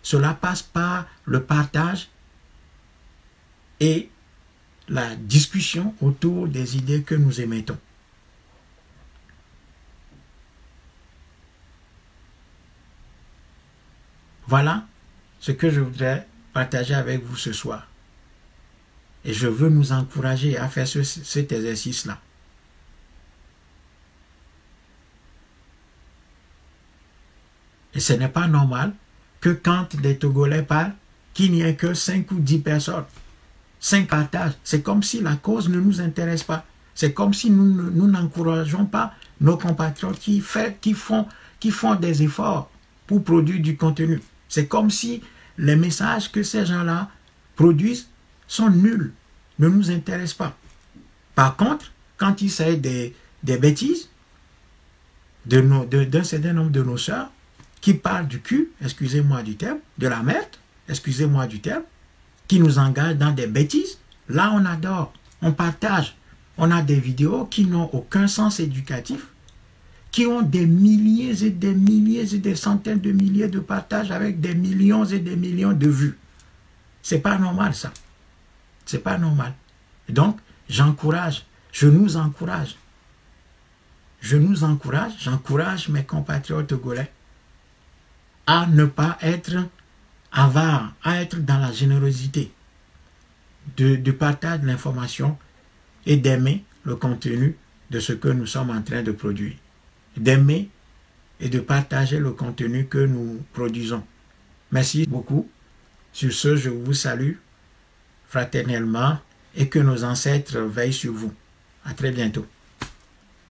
Cela passe par le partage et la discussion autour des idées que nous émettons. Voilà ce que je voudrais partager avec vous ce soir. Et je veux nous encourager à faire cet exercice-là. Et ce n'est pas normal que quand les Togolais parlent, qu'il n'y ait que 5 ou 10 personnes. 5 partages. C'est comme si la cause ne nous intéresse pas. C'est comme si nous n'encourageons pas nos compatriotes qui font des efforts pour produire du contenu. C'est comme si les messages que ces gens-là produisent sont nuls, ne nous intéressent pas. Par contre, quand il s'agit des bêtises d'un certain nombre de nos sœurs qui parlent du cul, excusez-moi du terme, de la merde, excusez-moi du terme, qui nous engagent dans des bêtises, là on adore, on partage. On a des vidéos qui n'ont aucun sens éducatif, qui ont des milliers et des milliers et des centaines de milliers de partages avec des millions et des millions de vues. C'est pas normal ça. C'est pas normal. Et donc, je nous encourage, j'encourage mes compatriotes togolais à ne pas être avares, à être dans la générosité de partage de l'information et d'aimer le contenu de ce que nous sommes en train de produire. D'aimer et de partager le contenu que nous produisons. Merci beaucoup. Sur ce, je vous salue fraternellement et que nos ancêtres veillent sur vous. À très bientôt.